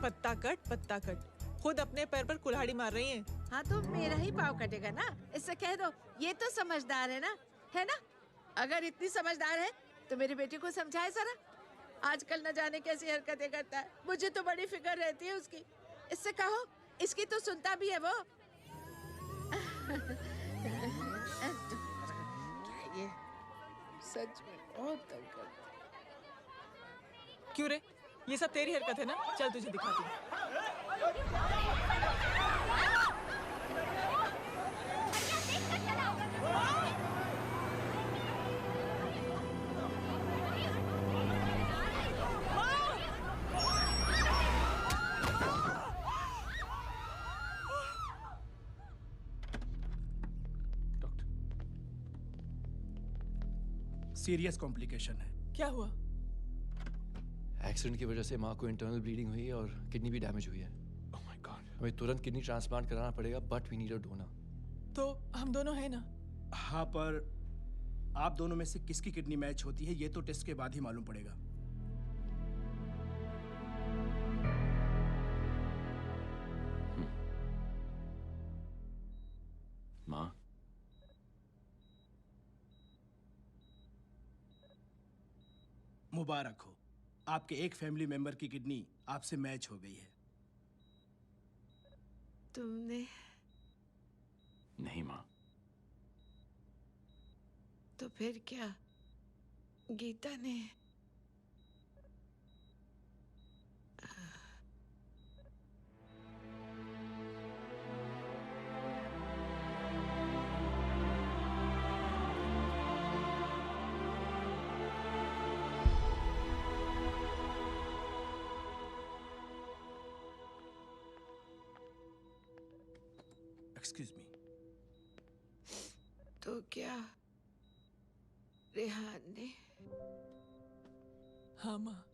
पत्ता कट, खुद अपने पैर पर कुल्हाड़ी मार रही हैं। हाँ तो मेरा ही पाँव कटेगा ना, इससे कह दो। ये तो समझदार है ना? अगर इतनी समझदार है तो मेरे बेटे को समझाए जरा। आजकल न जाने कैसी हरकतें करता है, मुझे तो बड़ी फिक्र रहती है उसकी। इससे कहो, इसकी तो सुनता भी है वो। क्या ये सच में बहुत तंग करता है। क्यों रे, ये सब तेरी हरकत है ना? चल तुझे दिखाती हूँ। सीरियस कॉम्प्लिकेशन है। क्या हुआ? एक्सीडेंट की वजह से माँ को इंटरनल ब्लीडिंग हुई है और किडनी भी डैमेज हुई है। Oh my God. हमें तुरंत किडनी ट्रांसप्लांट कराना पड़ेगा, but we need a donor. तो हम दोनों हैं ना? हाँ, पर आप दोनों में से किसकी किडनी मैच होती है ये तो टेस्ट के बाद ही मालूम पड़ेगा। माँ, मुबारक हो, आपके एक फैमिली मेंबर की किडनी आपसे मैच हो गई है। तुमने? नहीं माँ। तो फिर क्या? गीता ने? Excuse me. तो क्या रेहान ने? हाँ माँ।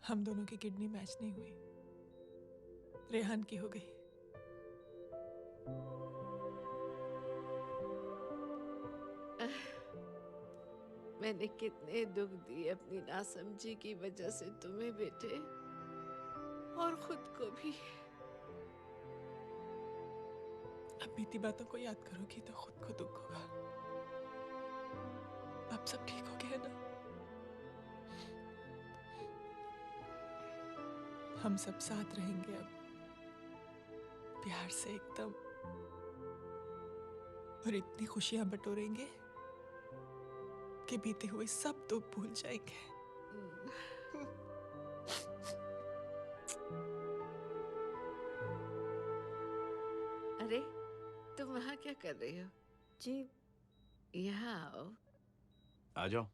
हम दोनों की किडनी मैच नहीं हुई, रेहान की हो गई। मैंने कितने दुख दिए अपनी नासमझी की वजह से तुम्हें बेटे, और खुद को भी। अब बीती बातों को याद करोगी तो खुद को दुख होगा। अब सब ठीक हो गया ना? हम सब साथ रहेंगे अब, प्यार से एकदम, और इतनी खुशियां बटोरेंगे कि बीते हुए सब दुख भूल जाएंगे। अरे तुम वहाँ क्या कर रही हो? जी यहाँ आओ। आ जाओ।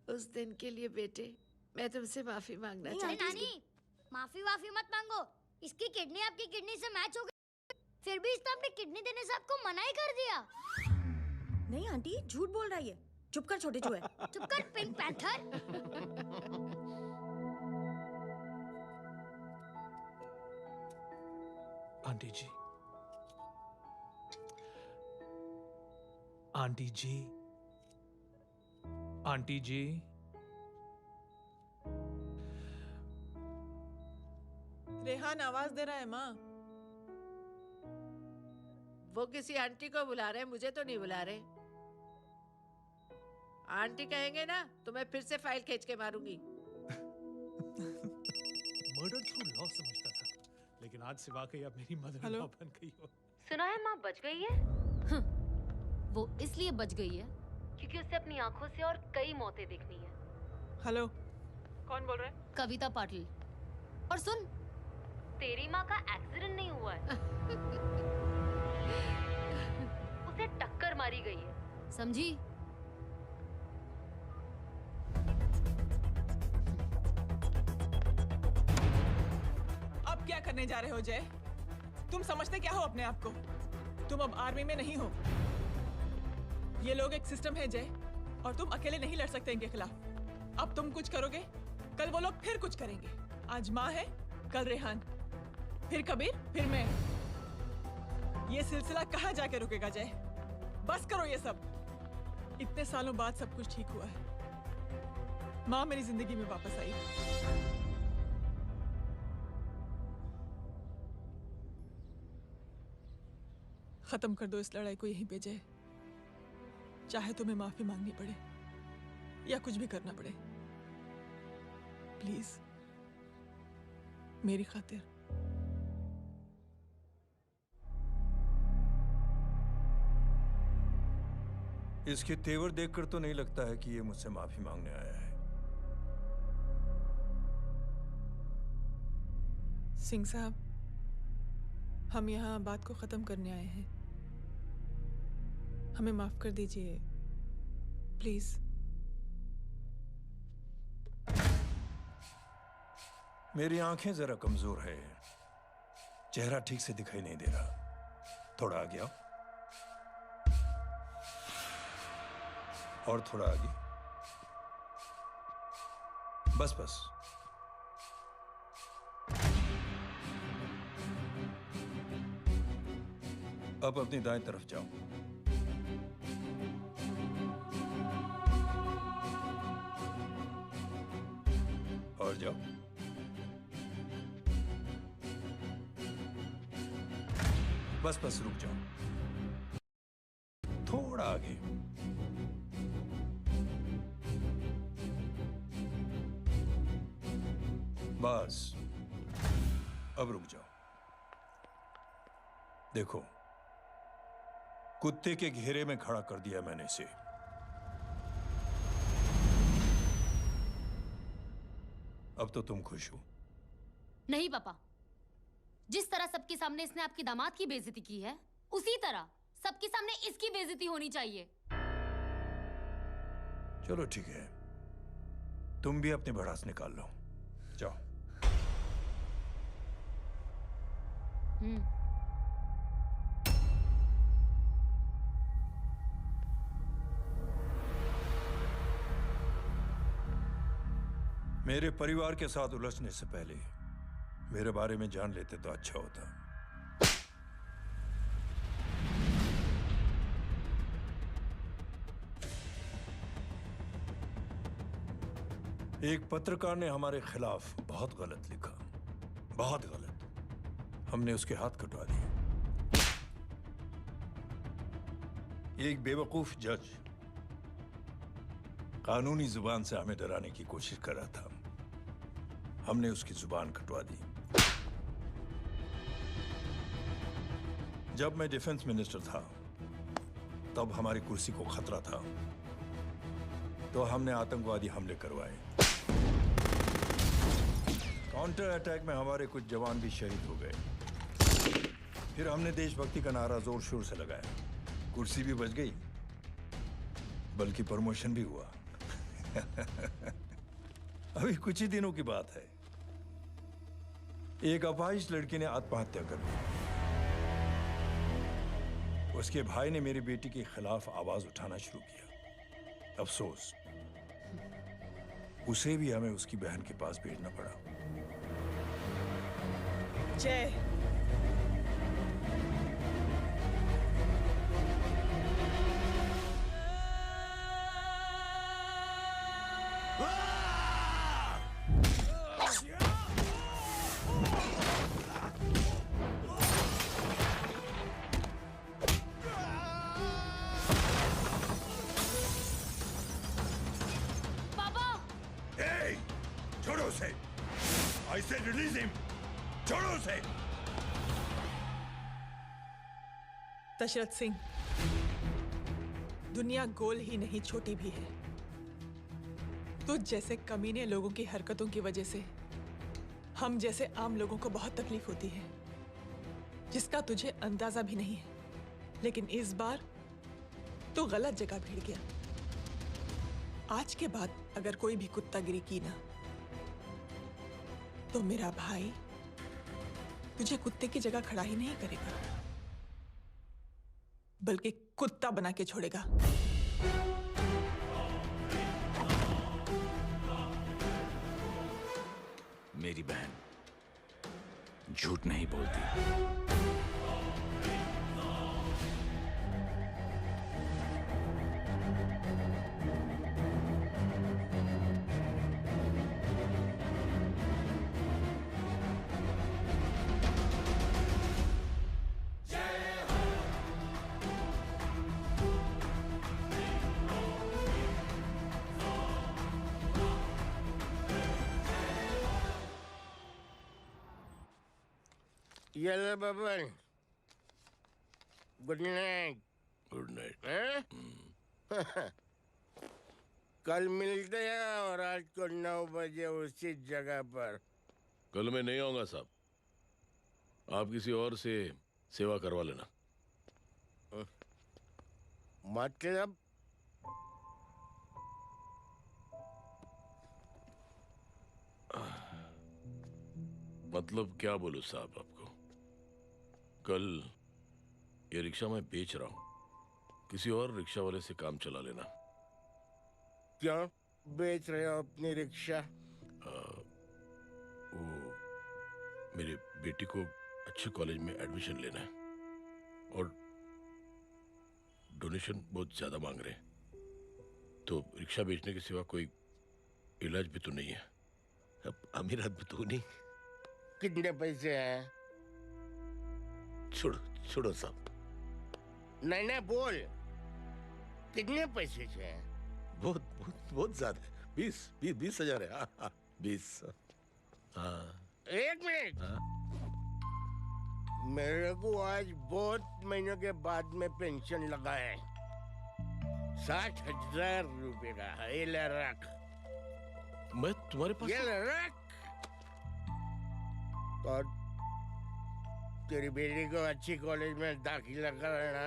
उस दिन के लिए बेटे मैं तुमसे माफी मांगना अरे चाहती नानी, माफी वाफी मत मांगो। इसकी किडनी आपकी किडनी से मैच हो गई, फिर भी इसने अपनी किडनी देने से आपको मना ही कर दिया। नहीं आंटी, झूठ बोल रही है। चुप कर छोटे चूहे। चुप कर पिंक पैंथर। आंटी जी, आंटी जी, आंटी जी, रेहान आवाज दे रहा है माँ। वो किसी आंटी को बुला रहे हैं, मुझे तो नहीं बुला रहे। आंटी कहेंगे ना तो मैं फिर से फाइल खींच के मारूंगी। मर्डर थ्रू लॉ समझता था, लेकिन आज से वाकई अब मेरी मदर लॉ बन गई हो। सुना है माँ बच गई है। वो इसलिए बच गई है क्योंकि उसे अपनी आंखों से और कई मौतें देखनी है। हेलो, कौन बोल रहा है? कविता पाटिल। और सुन, तेरी माँ का एक्सीडेंट नहीं हुआ है, उसे टक्कर मारी गई है, समझी? अब क्या करने जा रहे हो जय? तुम समझते क्या हो अपने आप को? तुम अब आर्मी में नहीं हो। ये लोग एक सिस्टम है जय, और तुम अकेले नहीं लड़ सकते इनके खिलाफ। अब तुम कुछ करोगे, कल वो लोग फिर कुछ करेंगे। आज माँ है, कल रेहान, फिर कबीर, फिर मैं। ये सिलसिला कहाँ जाके रुकेगा जय? बस करो ये सब। इतने सालों बाद सब कुछ ठीक हुआ है। माँ मेरी जिंदगी में वापस आई। खत्म कर दो इस लड़ाई को यहीं पे जय। चाहे तुम्हें माफी मांगनी पड़े या कुछ भी करना पड़े, प्लीज मेरी खातिर। इसके तेवर देखकर तो नहीं लगता है कि ये मुझसे माफी मांगने आया है। सिंह साहब, हम यहाँ बात को खत्म करने आए हैं। हमें माफ कर दीजिए प्लीज। मेरी आंखें जरा कमजोर है, चेहरा ठीक से दिखाई नहीं दे रहा। थोड़ा आगे आओ, और थोड़ा आगे, बस बस। अब अपनी दाएं तरफ जाओ। और जाओ। बस बस रुक जाओ, थोड़ा आगे। बस अब रुक जाओ। देखो, कुत्ते के घेरे में खड़ा कर दिया मैंने इसे। अब तो तुम खुश हो? नहीं पापा, जिस तरह सबके सामने इसने आपकी दामाद की बेइज्जती की है, उसी तरह सबके सामने इसकी बेइज्जती होनी चाहिए। चलो ठीक है, तुम भी अपनी भड़ास निकाल लो, जाओ। मेरे परिवार के साथ उलझने से पहले मेरे बारे में जान लेते तो अच्छा होता। एक पत्रकार ने हमारे खिलाफ बहुत गलत लिखा, बहुत गलत। हमने उसके हाथ कटवा दिए। एक बेवकूफ जज कानूनी जुबान से हमें डराने की कोशिश कर रहा था, हमने उसकी जुबान कटवा दी। जब मैं डिफेंस मिनिस्टर था, तब हमारी कुर्सी को खतरा था, तो हमने आतंकवादी हमले करवाए। काउंटर अटैक में हमारे कुछ जवान भी शहीद हो गए। फिर हमने देशभक्ति का नारा जोर शोर से लगाया। कुर्सी भी बच गई, बल्कि प्रमोशन भी हुआ। अभी कुछ ही दिनों की बात है, एक अपाहिज लड़की ने आत्महत्या कर ली। उसके भाई ने मेरी बेटी के खिलाफ आवाज उठाना शुरू किया। अफसोस, उसे भी हमें उसकी बहन के पास भेजना पड़ा। जय, दशरथ सिंह, दुनिया गोल ही नहीं छोटी भी है। तुझ जैसे कमीने लोगों की हरकतों की वजह से हम जैसे आम लोगों को बहुत तकलीफ होती है, जिसका तुझे अंदाजा भी नहीं है। लेकिन इस बार तो गलत जगह भिड़ गया। आज के बाद अगर कोई भी कुत्तागिरी की ना, तो मेरा भाई तुझे कुत्ते की जगह खड़ा ही नहीं करेगा, बल्कि कुत्ता बना के छोड़ेगा। मेरी बहन झूठ नहीं बोलती। Yellow Baban, good night. Good night. कल मिलते हैं और आज को 9 बजे उसी जगह पर। कल मैं नहीं आऊंगा साहब, आप किसी और से सेवा करवा लेना। मतलब? मतलब क्या बोलूं साहब आपको। कल ये रिक्शा मैं बेच रहा हूँ, किसी और रिक्शा वाले से काम चला लेना। क्यों बेच रहे हो अपनी रिक्शा? वो मेरे बेटी को अच्छे कॉलेज में एडमिशन लेना है और डोनेशन बहुत ज्यादा मांग रहे हैं, तो रिक्शा बेचने के सिवा कोई इलाज भी तो नहीं है। अब अमीर आदमी तो नहीं। कितने पैसे हैं? छोड़ो छोड़ो साहब। नहीं नहीं बोल, कितने पैसे चाहिए? बहुत बहुत बहुत ज्यादा है। 20,000 है। हाँ 20। हाँ एक मिनट। मेरे को आज बहुत महीनों के बाद में पेंशन लगा है, 60,000 रुपए का। ये ले रख। मैं तुम्हारे पास? ये ले रख। और तेरी बेटी को अच्छी कॉलेज में दाखिला कराना,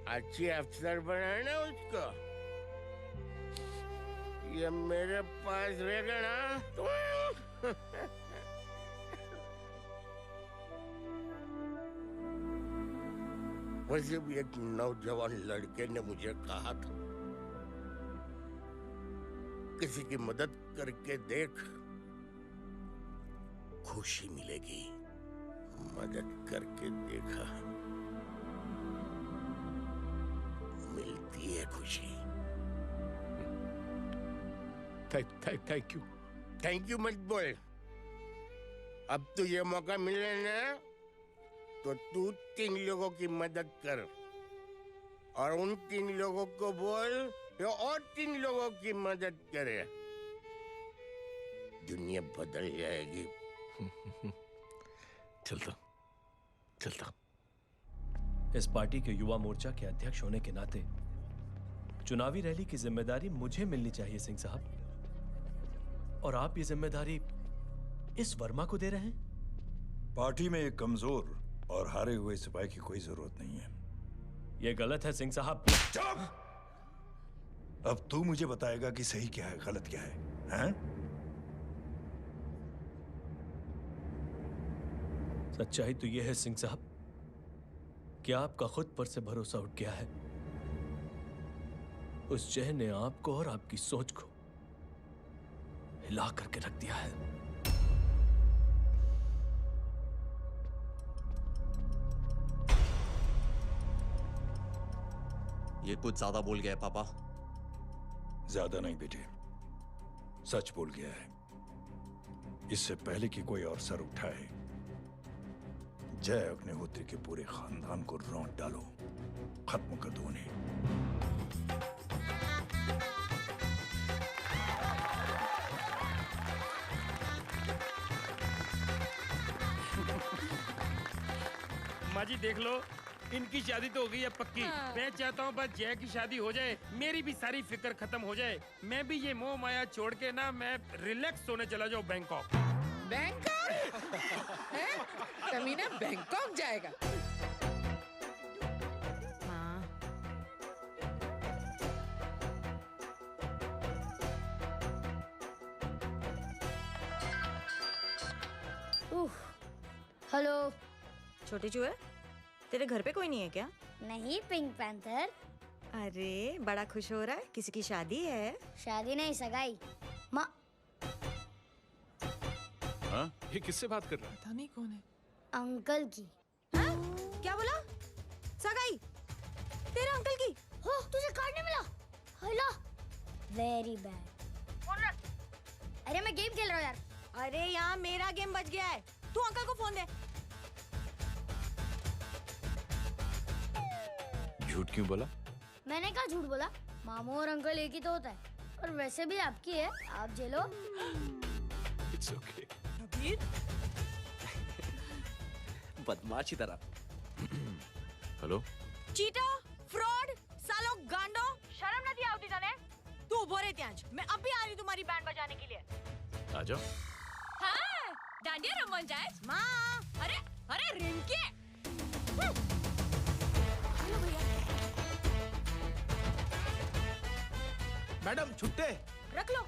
अच्छी अफसर बनाना उसको। ये मेरे पास रहेगा ना तो वैसे भी एक नौजवान लड़के ने मुझे कहा था, किसी की मदद करके देख, खुशी मिलेगी। मदद करके देखा, मिलती है खुशी। Thank you. थैंक यू मत बोल। अब तुझे मौका मिले ना तो तू 3 लोगों की मदद कर, और उन 3 लोगों को बोल जो और 3 लोगों की मदद करे। दुनिया बदल जाएगी। चलता। इस पार्टी के युवा मोर्चा के अध्यक्ष होने के नाते चुनावी रैली की जिम्मेदारी मुझे मिलनी चाहिए सिंह साहब, और आप ये जिम्मेदारी इस वर्मा को दे रहे हैं। पार्टी में एक कमजोर और हारे हुए सिपाही की कोई जरूरत नहीं है। ये गलत है सिंह साहब। चुप! अब तू मुझे बताएगा कि सही क्या है, गलत क्या है, हैं? सच्चाई तो यह है सिंह साहब कि आपका खुद पर से भरोसा उठ गया है। उस जय ने आपको और आपकी सोच को हिला करके रख दिया है। ये कुछ ज्यादा बोल गया है पापा। ज्यादा नहीं बेटे, सच बोल गया है। इससे पहले कि कोई और सर उठाए, जय अग्निहोत्री के पूरे खानदान को रौंद डालो, खत्म कर दो उन्हें। माँ जी देख लो, इनकी शादी तो हो गई है पक्की। मैं चाहता हूँ बस जय की शादी हो जाए, मेरी भी सारी फिक्र खत्म हो जाए। मैं भी ये मोह माया छोड़ के ना मैं रिलैक्स होने चला जाऊँ बैंकॉक। बैंकॉक? कमीना बैंकॉक जाएगा? हेलो छोटे चूहे, तेरे घर पे कोई नहीं है क्या? नहीं, पिंक पैंथर। अरे बड़ा खुश हो रहा है, किसी की शादी है? शादी नहीं, सगाई। माँ हाँ? ये किससे बात कर रहा है? पता नहीं कौन है। अंकल की। हाँ? क्या बोला? सगाई? तेरे अंकल की? हो, तुझे कार्ड नहीं मिला? Hello, very bad. फोन रख। अरे मैं गेम खेल रहा हूँ यार। अरे यहाँ मेरा गेम बच गया है, तू अंकल को फोन दे। झूठ क्यों बोला? मैंने कहा झूठ बोला? मामू और अंकल एक ही तो होता है, और वैसे भी आपकी है, आप झेलो। It's okay. बदमाशी तरह। हेलो? चीटा, फ्रॉड, सालो गांडो, शर्म नहीं आती तने? तू उभो रे ત્યાં જ, मैं अभी आ रही तुम्हारी बैंड बजाने के लिए। आ जाओ। हाँ, डांडिया रमन जाए। माँ, अरे रिंकी। मैडम छुट्टे। रख लो।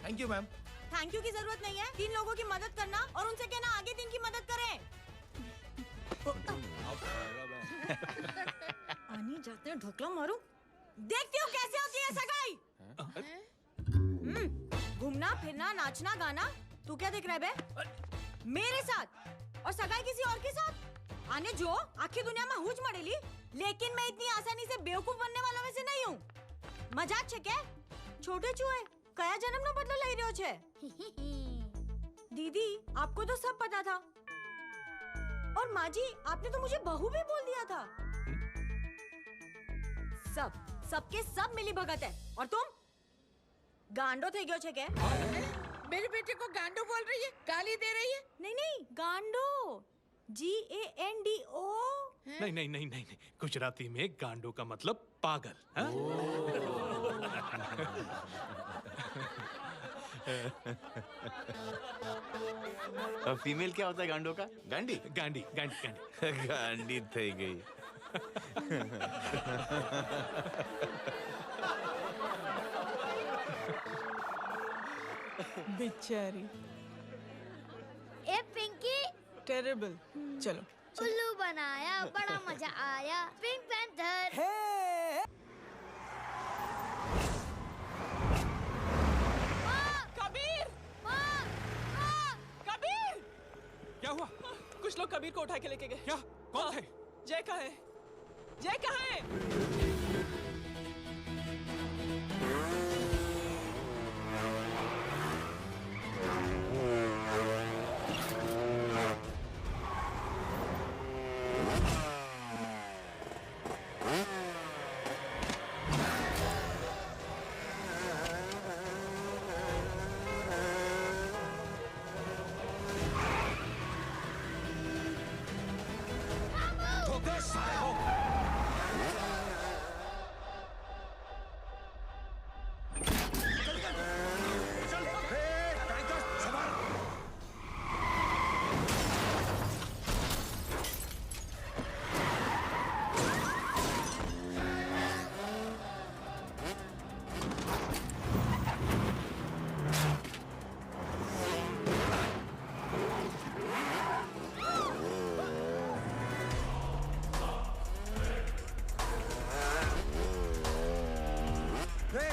Thank you ma'am. Thank you की जरूरत नहीं है, 3 लोगों की मदद करना और उनसे कहना आगे 3 की मदद करें। आनी जाते हैं ढोकला मारूं। देखती हो कैसे होती है सगाई? घूमना फिरना नाचना गाना, तू क्या देख रहा है बे? मेरे साथ और सगाई किसी और के साथ? आने जो आखिर दुनिया में हुज मड़ेली, लेकिन मैं इतनी आसानी से बेवकूफ बनने वाला में से नहीं हूँ। मजाक छे क्या? छोटे चूहे कया जन्म नो बदलो लई रह्यो छे? दीदी आपको तो सब पता था, और माँ जी आपने तो मुझे बहू भी बोल दिया था। सबके सब मिली भगत है, और तुम गांडो थे गयो छे क्या? मेरे बेटे को गांडो बोल रही है, गाली दे रही है? नहीं गांडो, GANDO। नहीं, गुजराती में गांडो का मतलब पागल। हाँ? फीमेल क्या होता है गांडो का? गांडी गांडी गांडी थई गई। बेचारी। ए पिंकी, टेरिबल। चलो उल्लू बनाया, बड़ा मजा आया। Pink panther. कबीर! कबीर! क्या हुआ? कुछ लोग कबीर को उठा के लेके गए। क्या? कौन थे? जय कहाँ है? जय कहाँ है?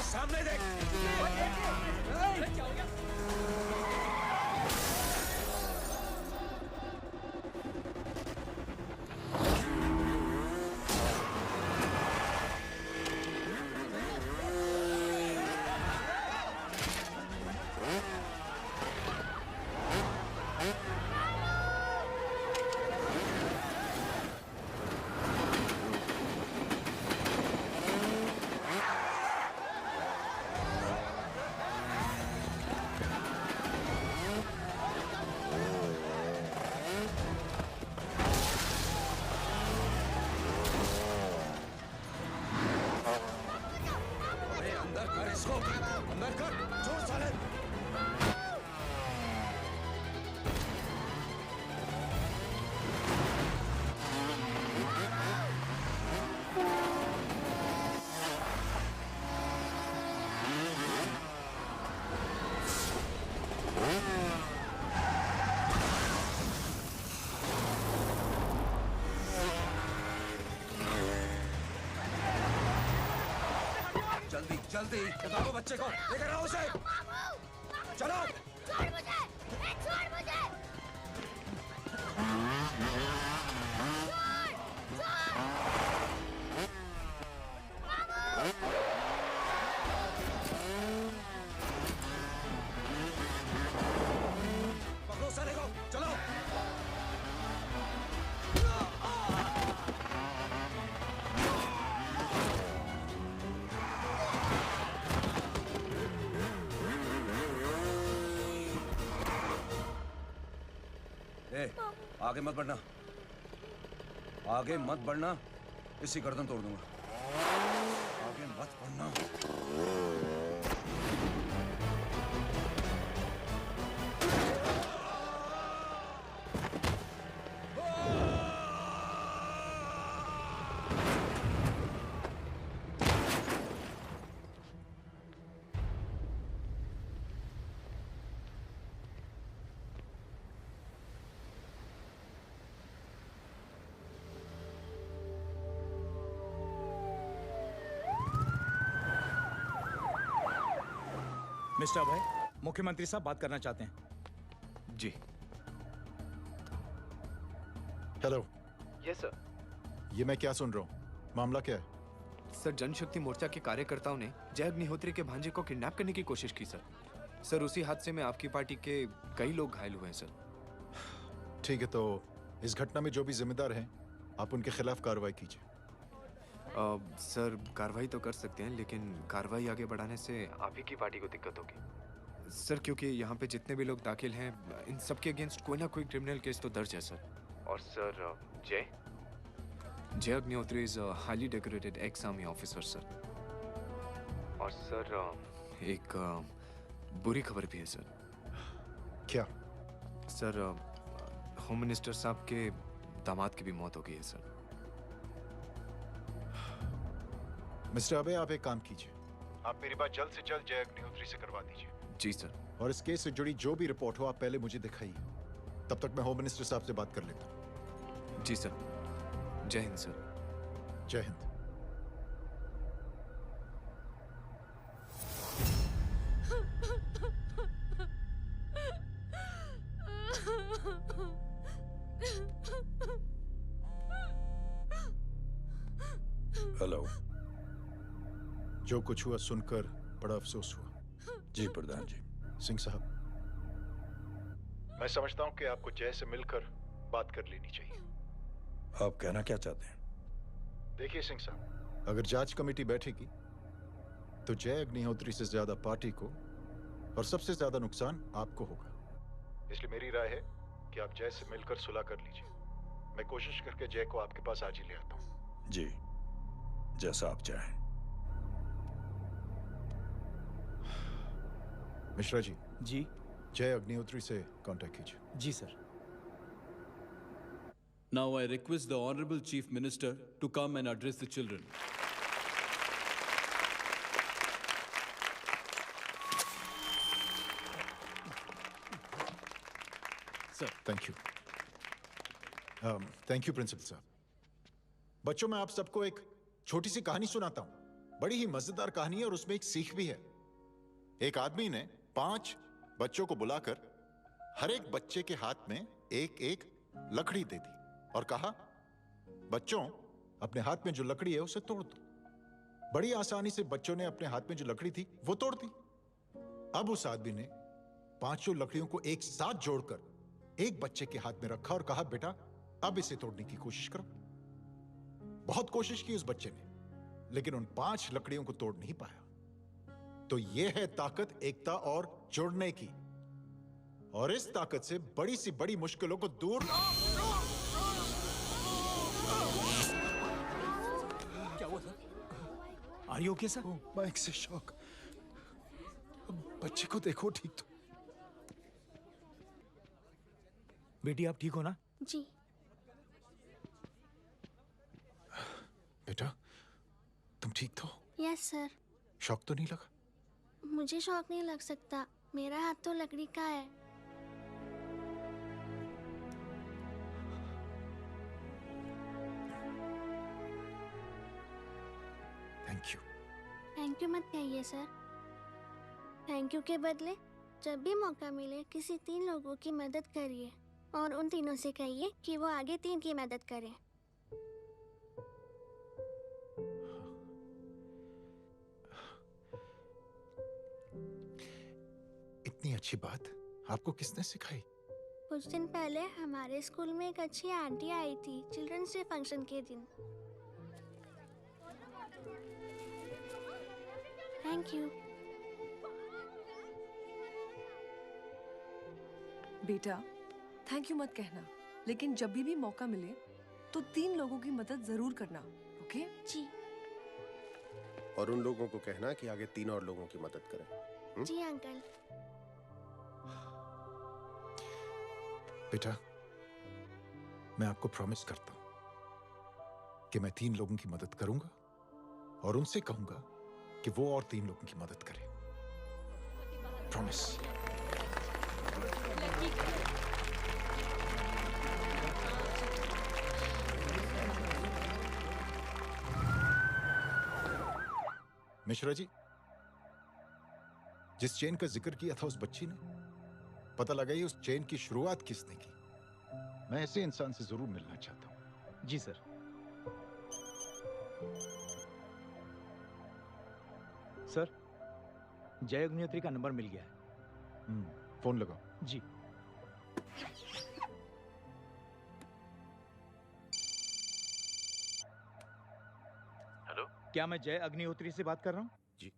सामने देख। क्या हो गया? अंदर कर, जोर साले। जल्दी जल्दी बताओ बच्चे को, लेकर आओ उसे। चलो। छोड़ मुझे, छोड़ मुझे। पकड़ो साले को, चलो। आगे मत बढ़ना, आगे मत बढ़ना, इसी गर्दन तोड़ दूंगा। आगे मत बढ़ना। मिस्टर अभय, मुख्यमंत्री साहब बात करना चाहते हैं। जी। हेलो। Yes sir. ये मैं क्या सुन रहा हूँ? मामला क्या है? सर, जनशक्ति मोर्चा के कार्यकर्ताओं ने जय अग्निहोत्री के भांजे को किडनैप करने की कोशिश की सर। सर, उसी हादसे में आपकी पार्टी के कई लोग घायल हुए हैं सर। ठीक है, तो इस घटना में जो भी जिम्मेदार हैं, आप उनके खिलाफ कार्रवाई कीजिए। सर, कार्रवाई तो कर सकते हैं, लेकिन कार्रवाई आगे बढ़ाने से आप ही की पार्टी को दिक्कत होगी सर, क्योंकि यहाँ पे जितने भी लोग दाखिल हैं, इन सब के अगेंस्ट कोई ना कोई क्रिमिनल केस तो दर्ज है सर। और सर, जय Agnihotri is highly decorated ex army officer sir. और सर, एक बुरी खबर भी है सर। क्या? सर, होम मिनिस्टर साहब के दामाद की भी मौत हो गई है सर। मिस्टर अबे, आप एक काम कीजिए, आप मेरी बात जल्द से जल्द जय अग्निहोत्री से करवा दीजिए। जी सर। और इस केस से जुड़ी जो भी रिपोर्ट हो, आप पहले मुझे दिखाइए। तब तक मैं होम मिनिस्टर साहब से बात कर लेता हूँ। जी सर। जय हिंद सर। जय हिंद। हेलो। जो कुछ हुआ सुनकर बड़ा अफसोस हुआ। जी प्रधान जी। सिंह साहब, मैं समझता हूं कि आपको जय से मिलकर बात कर लेनी चाहिए। आप कहना क्या चाहते हैं? देखिए सिंह साहब, अगर जांच कमेटी बैठेगी तो जय अग्निहोत्री से ज्यादा पार्टी को और सबसे ज्यादा नुकसान आपको होगा। इसलिए मेरी राय है कि आप जय से मिलकर सुलह कर लीजिए। मैं कोशिश करके जय को आपके पास आज ही ले आता हूं। जी, जैसा आप चाहें। मिश्रा जी। जी। जय अग्निहोत्री से कांटेक्ट कीजिए। जी sir. Now I request the Honorable Chief Minister to come and address the children. Sir, thank you. Thank you, principal साहब। बच्चों, मैं आप सबको एक छोटी सी कहानी सुनाता हूं। बड़ी ही मजेदार कहानी है और उसमें एक सीख भी है। एक आदमी ने 5 बच्चों को बुलाकर हर एक बच्चे के हाथ में एक एक लकड़ी दे दी और कहा, बच्चों, अपने हाथ में जो लकड़ी है उसे तोड़ दो। बड़ी आसानी से बच्चों ने अपने हाथ में जो लकड़ी थी वो तोड़ दी। अब उस आदमी ने 5 लकड़ियों को एक साथ जोड़कर एक बच्चे के हाथ में रखा और कहा, बेटा, अब इसे तोड़ने की कोशिश करो। बहुत कोशिश की उस बच्चे ने, लेकिन उन 5 लकड़ियों को तोड़ नहीं पाया। तो यह है ताकत एकता और जोड़ने की, और इस ताकत से बड़ी सी बड़ी मुश्किलों को दूर। क्या हुआ sir? Are you okay sir? Mic से शॉक। बच्चे को देखो ठीक तो। बेटी, आप ठीक हो ना? जी। बेटा, तुम ठीक तो? Yes sir. शॉक तो नहीं लगा? मुझे शौक नहीं लग सकता, मेरा हाथ तो लकड़ी का है। Thank you. थैंक यू मत कहिए सर। थैंक यू के बदले जब भी मौका मिले किसी 3 लोगों की मदद करिए और उन तीनों से कहिए कि वो आगे 3 की मदद करें। इतनी अच्छी बात आपको किसने सिखाई? कुछ दिन पहले हमारे स्कूल में एक अच्छी आंटी आई थी चिल्ड्रंस डे फंक्शन के दिन। Thank you. बेटा, थैंक यू मत कहना, लेकिन जब भी मौका मिले तो 3 लोगों की मदद जरूर करना, ओके? जी। और उन लोगों को कहना कि आगे 3 और लोगों की मदद करें। जी अंकल। बेटा, मैं आपको प्रॉमिस करता हूं कि मैं 3 लोगों की मदद करूंगा और उनसे कहूंगा कि वो और 3 लोगों की मदद करें। प्रॉमिस। मिश्रा जी। जिस चेन का जिक्र किया था उस बच्ची ने, पता लगाइए उस चेन की शुरुआत किसने की। मैं ऐसे इंसान से जरूर मिलना चाहता हूँ। जी सर। सर, जय अग्निहोत्री का नंबर मिल गया है। फोन लगाओ। जी। हेलो, क्या मैं जय अग्निहोत्री से बात कर रहा हूँ? जी।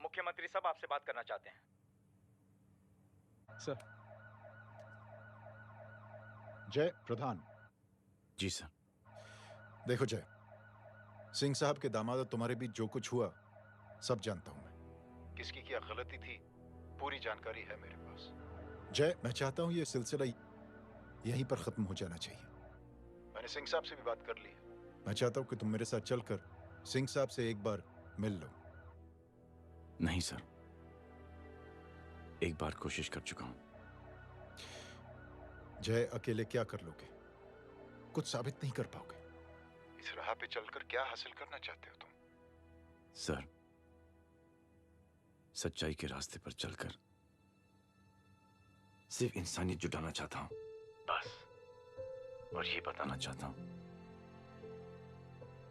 मुख्यमंत्री साहब आपसे बात करना चाहते हैं। सर। जय प्रधान। जी सर। देखो जय, सिंह साहब के दामाद और तुम्हारे बीच जो कुछ हुआ सब जानता हूं मैं। किसकी क्या गलती थी पूरी जानकारी है मेरे पास। जय, मैं चाहता हूं ये सिलसिला यहीं पर खत्म हो जाना चाहिए। मैंने सिंह साहब से भी बात कर ली है। मैं चाहता हूं कि तुम मेरे साथ चलकर सिंह साहब से एक बार मिल लो। नहीं सर, एक बार कोशिश कर चुका हूं। जय, अकेले क्या कर लोगे? कुछ साबित नहीं कर पाओगे। इस राह पे चलकर क्या हासिल करना चाहते हो तुम? सर, सच्चाई के रास्ते पर चलकर सिर्फ इंसानियत जुटाना चाहता हूं, बस। और ये बताना चाहता हूं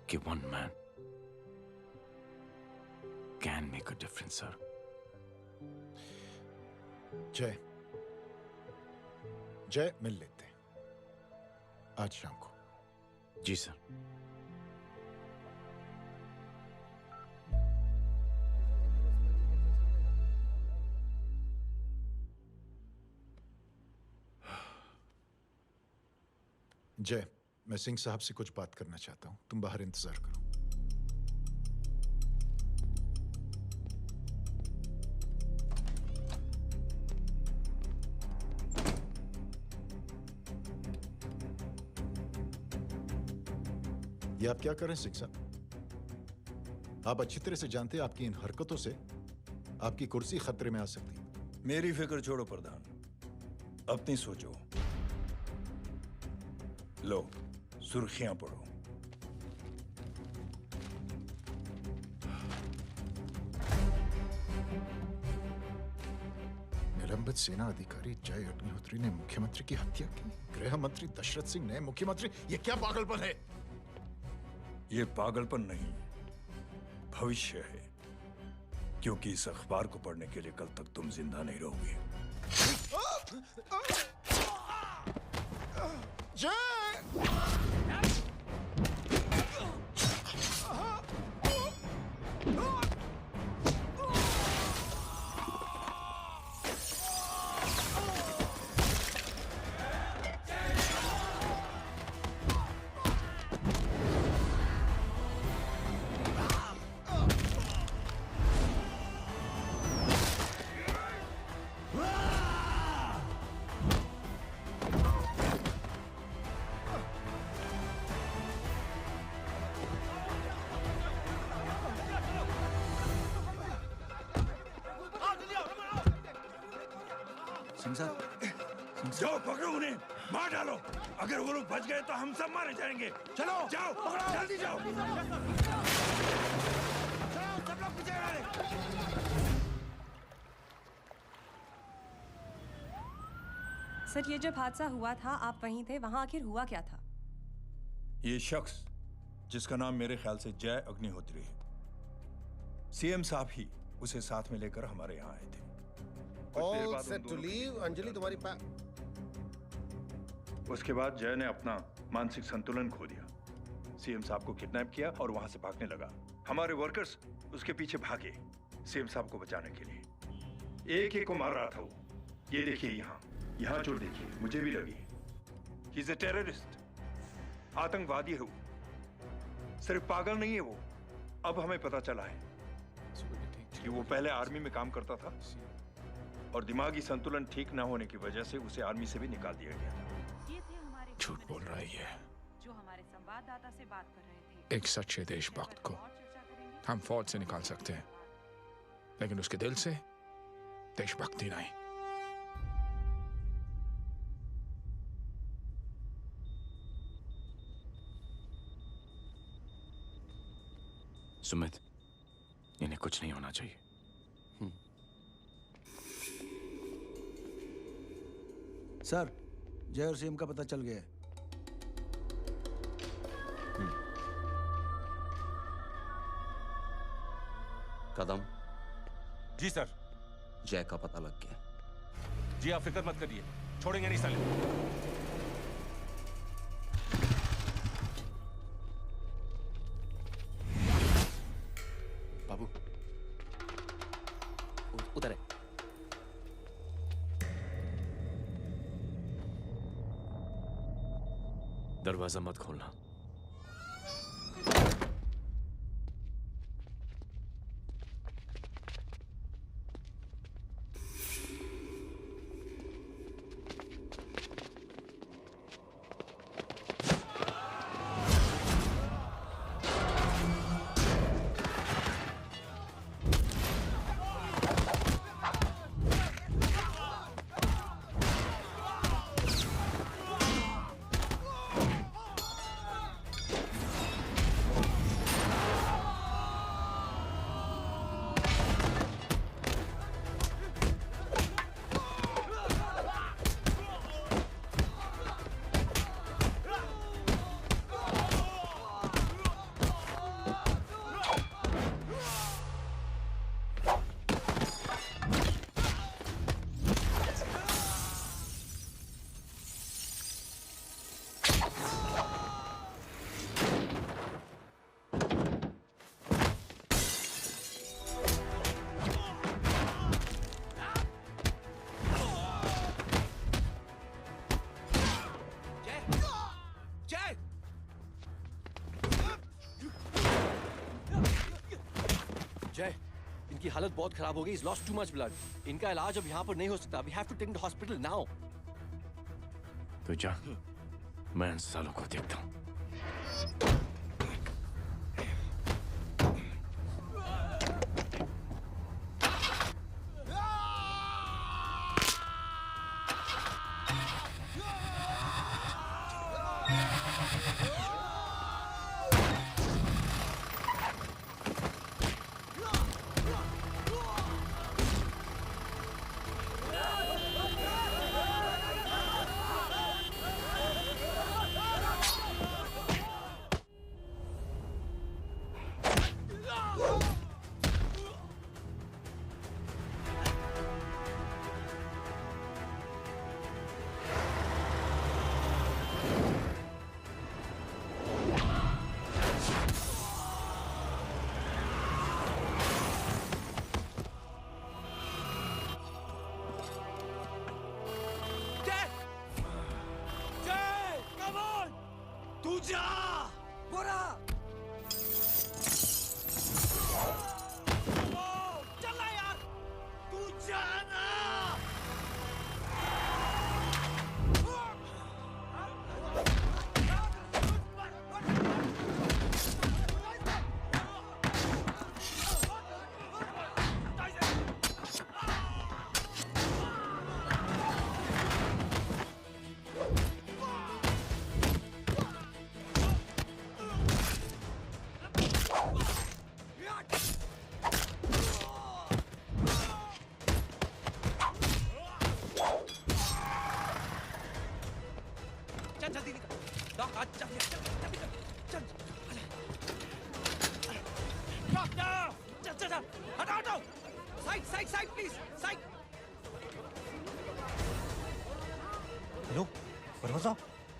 कि one man can make a difference sir. जय, जय, मिल लेते हैं आज शाम को। जी सर। जय, मैं सिंह साहब से कुछ बात करना चाहता हूं। तुम बाहर इंतजार करो। ये आप क्या कर रहे हैं सिंह साहब? आप अच्छी तरह से जानते हैं आपकी इन हरकतों से आपकी कुर्सी खतरे में आ सकती है। मेरी फिक्र छोड़ो प्रधान, अपनी सोचो। लो, सुर्खियां पढ़ो। निलंबित सेना अधिकारी जय अग्निहोत्री ने मुख्यमंत्री की हत्या की। गृह मंत्री दशरथ सिंह ने मुख्यमंत्री, ये क्या पागलपन है? ये पागलपन नहीं, भविष्य है, क्योंकि इस अखबार को पढ़ने के लिए कल तक तुम जिंदा नहीं रहोगे। जाओ पकड़ो उन्हें, मार डालो। अगर वो लोग बच गए तो हम सब मारे जाएंगे। चलो जाओ, जल्दी जाओ। सब लोग पीछे आ रहे। सर, ये जब हादसा हुआ था आप वहीं थे, वहां आखिर हुआ क्या था? ये शख्स जिसका नाम मेरे ख्याल से जय अग्निहोत्री है, सीएम साहब ही उसे साथ में लेकर हमारे यहाँ आए थे। All set to leave. Anjali तुम्हारी उसके बाद जय ने अपना मानसिक संतुलन खो दिया, सीएम साहब को किडनैप किया और वहां से भागने लगा। हमारे वर्कर्स उसके पीछे भागे सीएम साहब को बचाने के लिए। एक एक को मार रहा था वो। ये देखिए यहाँ चोट देखिए, मुझे भी लगी। ही इज अ टेररिस्ट, आतंकवादी है वो, सिर्फ पागल नहीं है वो। अब हमें पता चला है कि वो पहले आर्मी में काम करता था और दिमागी संतुलन ठीक ना होने की वजह से उसे आर्मी से भी निकाल दिया गया। झूठ बोल रही है। जो हमारे संवाददाता से बात कर रहे थे। एक सच्चे देशभक्त को हम फौज से निकाल सकते हैं, लेकिन उसके दिल से देशभक्ति नहीं। सुमित, इन्हें कुछ नहीं होना चाहिए। सर, जय और सीएम का पता चल गया है। कदम। जी सर। जय का पता लग गया। जी आप फिक्र मत करिए, छोड़ेंगे नहीं साले। बाबू उधर है। दरवाजा मत खोलना। जय, इनकी हालत बहुत खराब हो गई। He's lost too much blood. इनका इलाज अब यहाँ पर नहीं हो सकता। We have to take him to hospital now. तो जा, मैं इन सालों को देखता हूँ।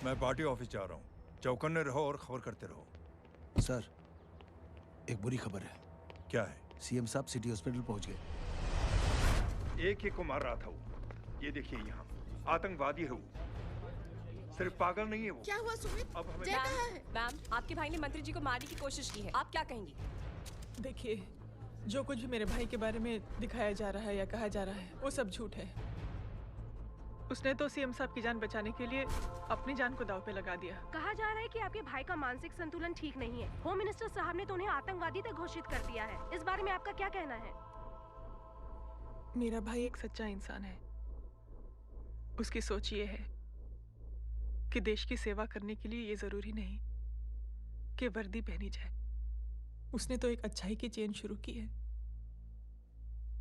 मैं पार्टी ऑफिस जा रहा हूँ। चौकन्ने रहो और खबर करते रहो। सर, एक बुरी खबर है। क्या है? सीएम साहब सिटी हॉस्पिटल पहुंच गए। एक को मार रहा था वो। ये देखिए यहाँ आतंकवादी है वो। सिर्फ पागल नहीं है वो। क्या हुआ सुमित? अब हमें जय कहाँ है? मैम, आपके भाई ने मंत्री जी को मारने की कोशिश की है। आप क्या कहेंगी? देखिए, जो कुछ भी मेरे भाई के बारे में दिखाया जा रहा है या कहा जा रहा है वो सब झूठ है। उसने तो सीएम साहब की जान बचाने के लिए अपनी जान को दांव पे लगा दिया। कहा जा रहा है कि आपके भाई का मानसिक संतुलन ठीक नहीं है। होम मिनिस्टर साहब ने तो उन्हें आतंकवादी तक घोषित कर दिया है। इस बारे में आपका क्या कहना है? मेरा भाई एक सच्चा इंसान है। उसकी सोच ये है कि देश की सेवा करने के लिए ये जरूरी नहीं कि वर्दी पहनी जाए। उसने तो एक अच्छाई की चेन शुरू की है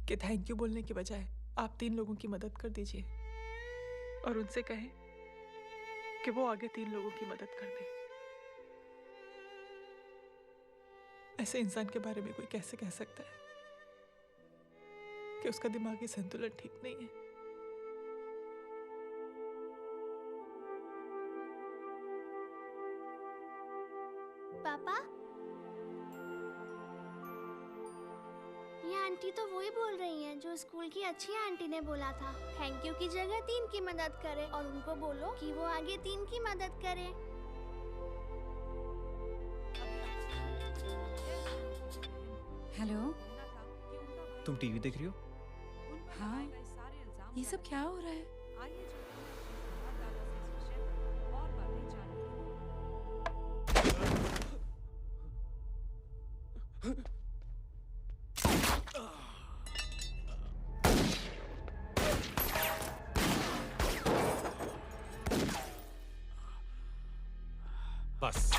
कि थैंक यू बोलने के बजाय आप 3 लोगों की मदद कर दीजिए। और उनसे कहें कि वो आगे 3 लोगों की मदद कर दे। ऐसे इंसान के बारे में कोई कैसे कह सकता है कि उसका दिमागी संतुलन ठीक नहीं है? पापा, ये आंटी तो वही बोल रही हैं जो स्कूल की अच्छी आंटी ने बोला था, थैंक यू की जगह 3 की मदद करे, और उनको बोलो कि वो आगे 3 की मदद करे। हेलो, तुम टीवी देख रही हो? हाँ, ये सब क्या हो रहा है? बस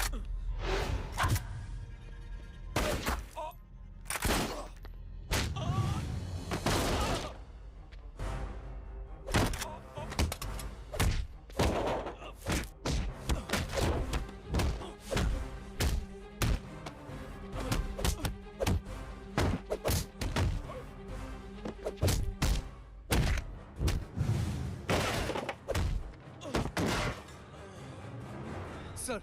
सर,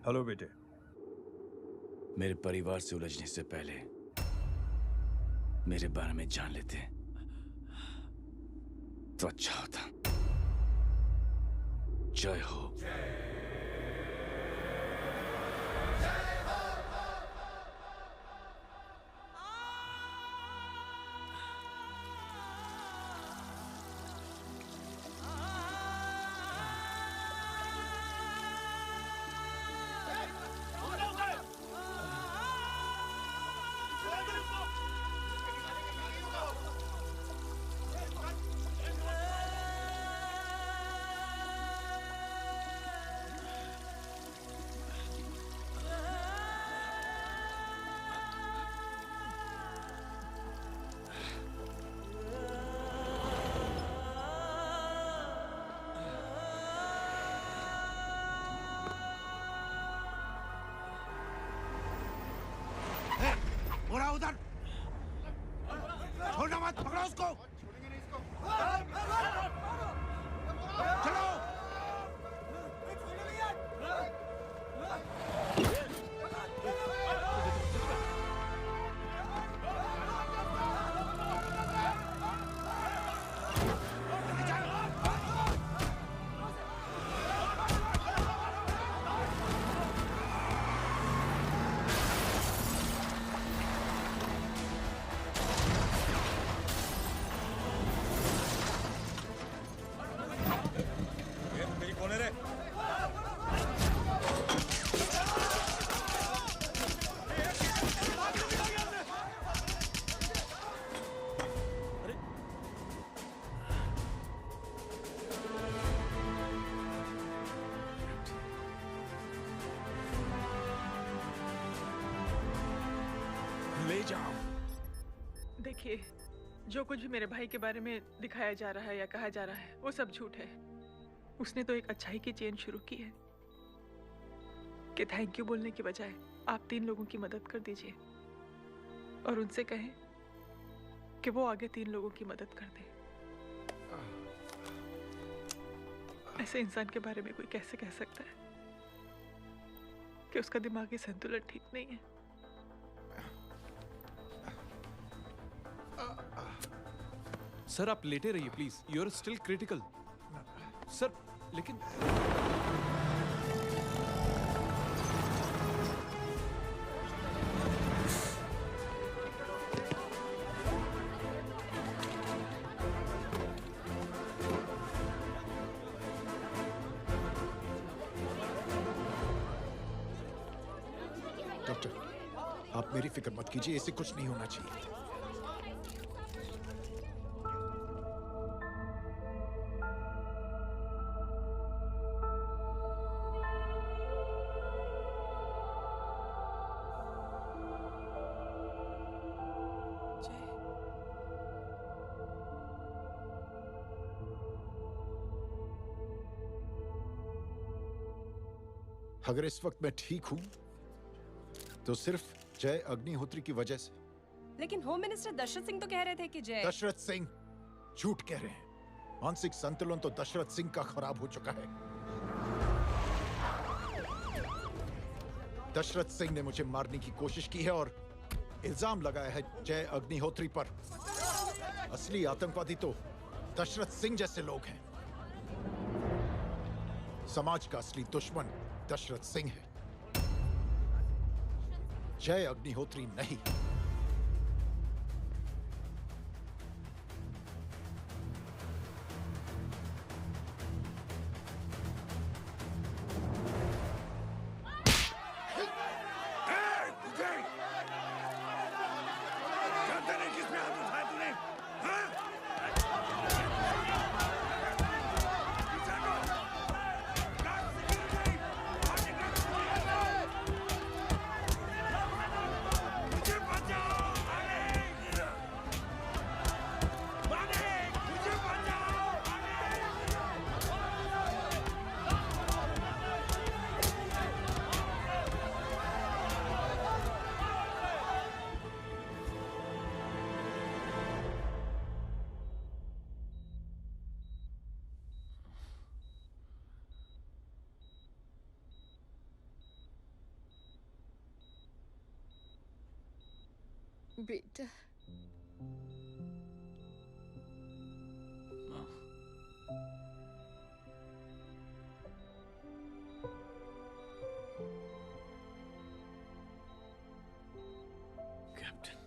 हेलो बेटे। मेरे परिवार से उलझने से पहले मेरे बारे में जान लेते तो अच्छा होता। जय हो। बुरा उधर छोड़ना मत, पकड़ो उसको। चलो। ले जाओ। देखिए, जो कुछ भी मेरे भाई के बारे में दिखाया जा रहा है या कहा जा रहा है वो सब झूठ है। उसने तो एक अच्छाई की चेन शुरू की है कि थैंक यू बोलने की बजाय आप 3 लोगों की मदद कर दीजिए और उनसे कहें कि वो आगे 3 लोगों की मदद कर दे। ऐसे इंसान के बारे में कोई कैसे कह सकता है कि उसका दिमागी संतुलन ठीक नहीं है? सर आप लेटे रहिए please, you are still critical. Sir लेकिन डॉक्टर, आप मेरी फिक्र मत कीजिए, इसे कुछ नहीं होना चाहिए। अगर इस वक्त मैं ठीक हूं तो सिर्फ जय अग्निहोत्री की वजह से। लेकिन होम मिनिस्टर दशरथ सिंह तो कह रहे थे कि जय। दशरथ सिंह झूठ कह रहे हैं। मानसिक संतुलन तो दशरथ सिंह का खराब हो चुका है। दशरथ सिंह ने मुझे मारने की कोशिश की है और इल्जाम लगाया है जय अग्निहोत्री पर। असली आतंकवादी तो दशरथ सिंह जैसे लोग हैं। समाज का असली दुश्मन दशरथ सिंह है, जय अग्निहोत्री नहीं। बेटा captain,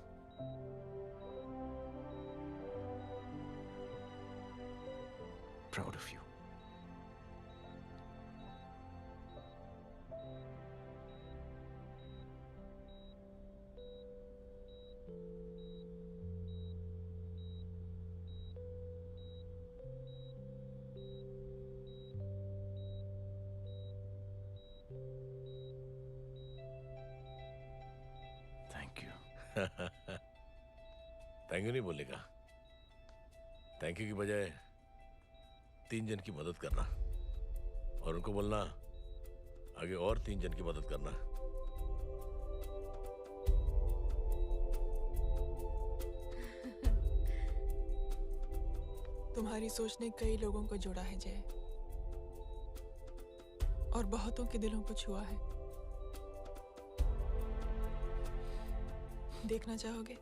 proud of you. Thank you. Thank you नहीं बोलेगा। थैंक यू की बजाय 3 जन की मदद करना और उनको बोलना आगे और 3 जन की मदद करना। तुम्हारी सोच ने कई लोगों को जोड़ा है जय, और बहुतों के दिलों को छुआ है। देखना चाहोगे?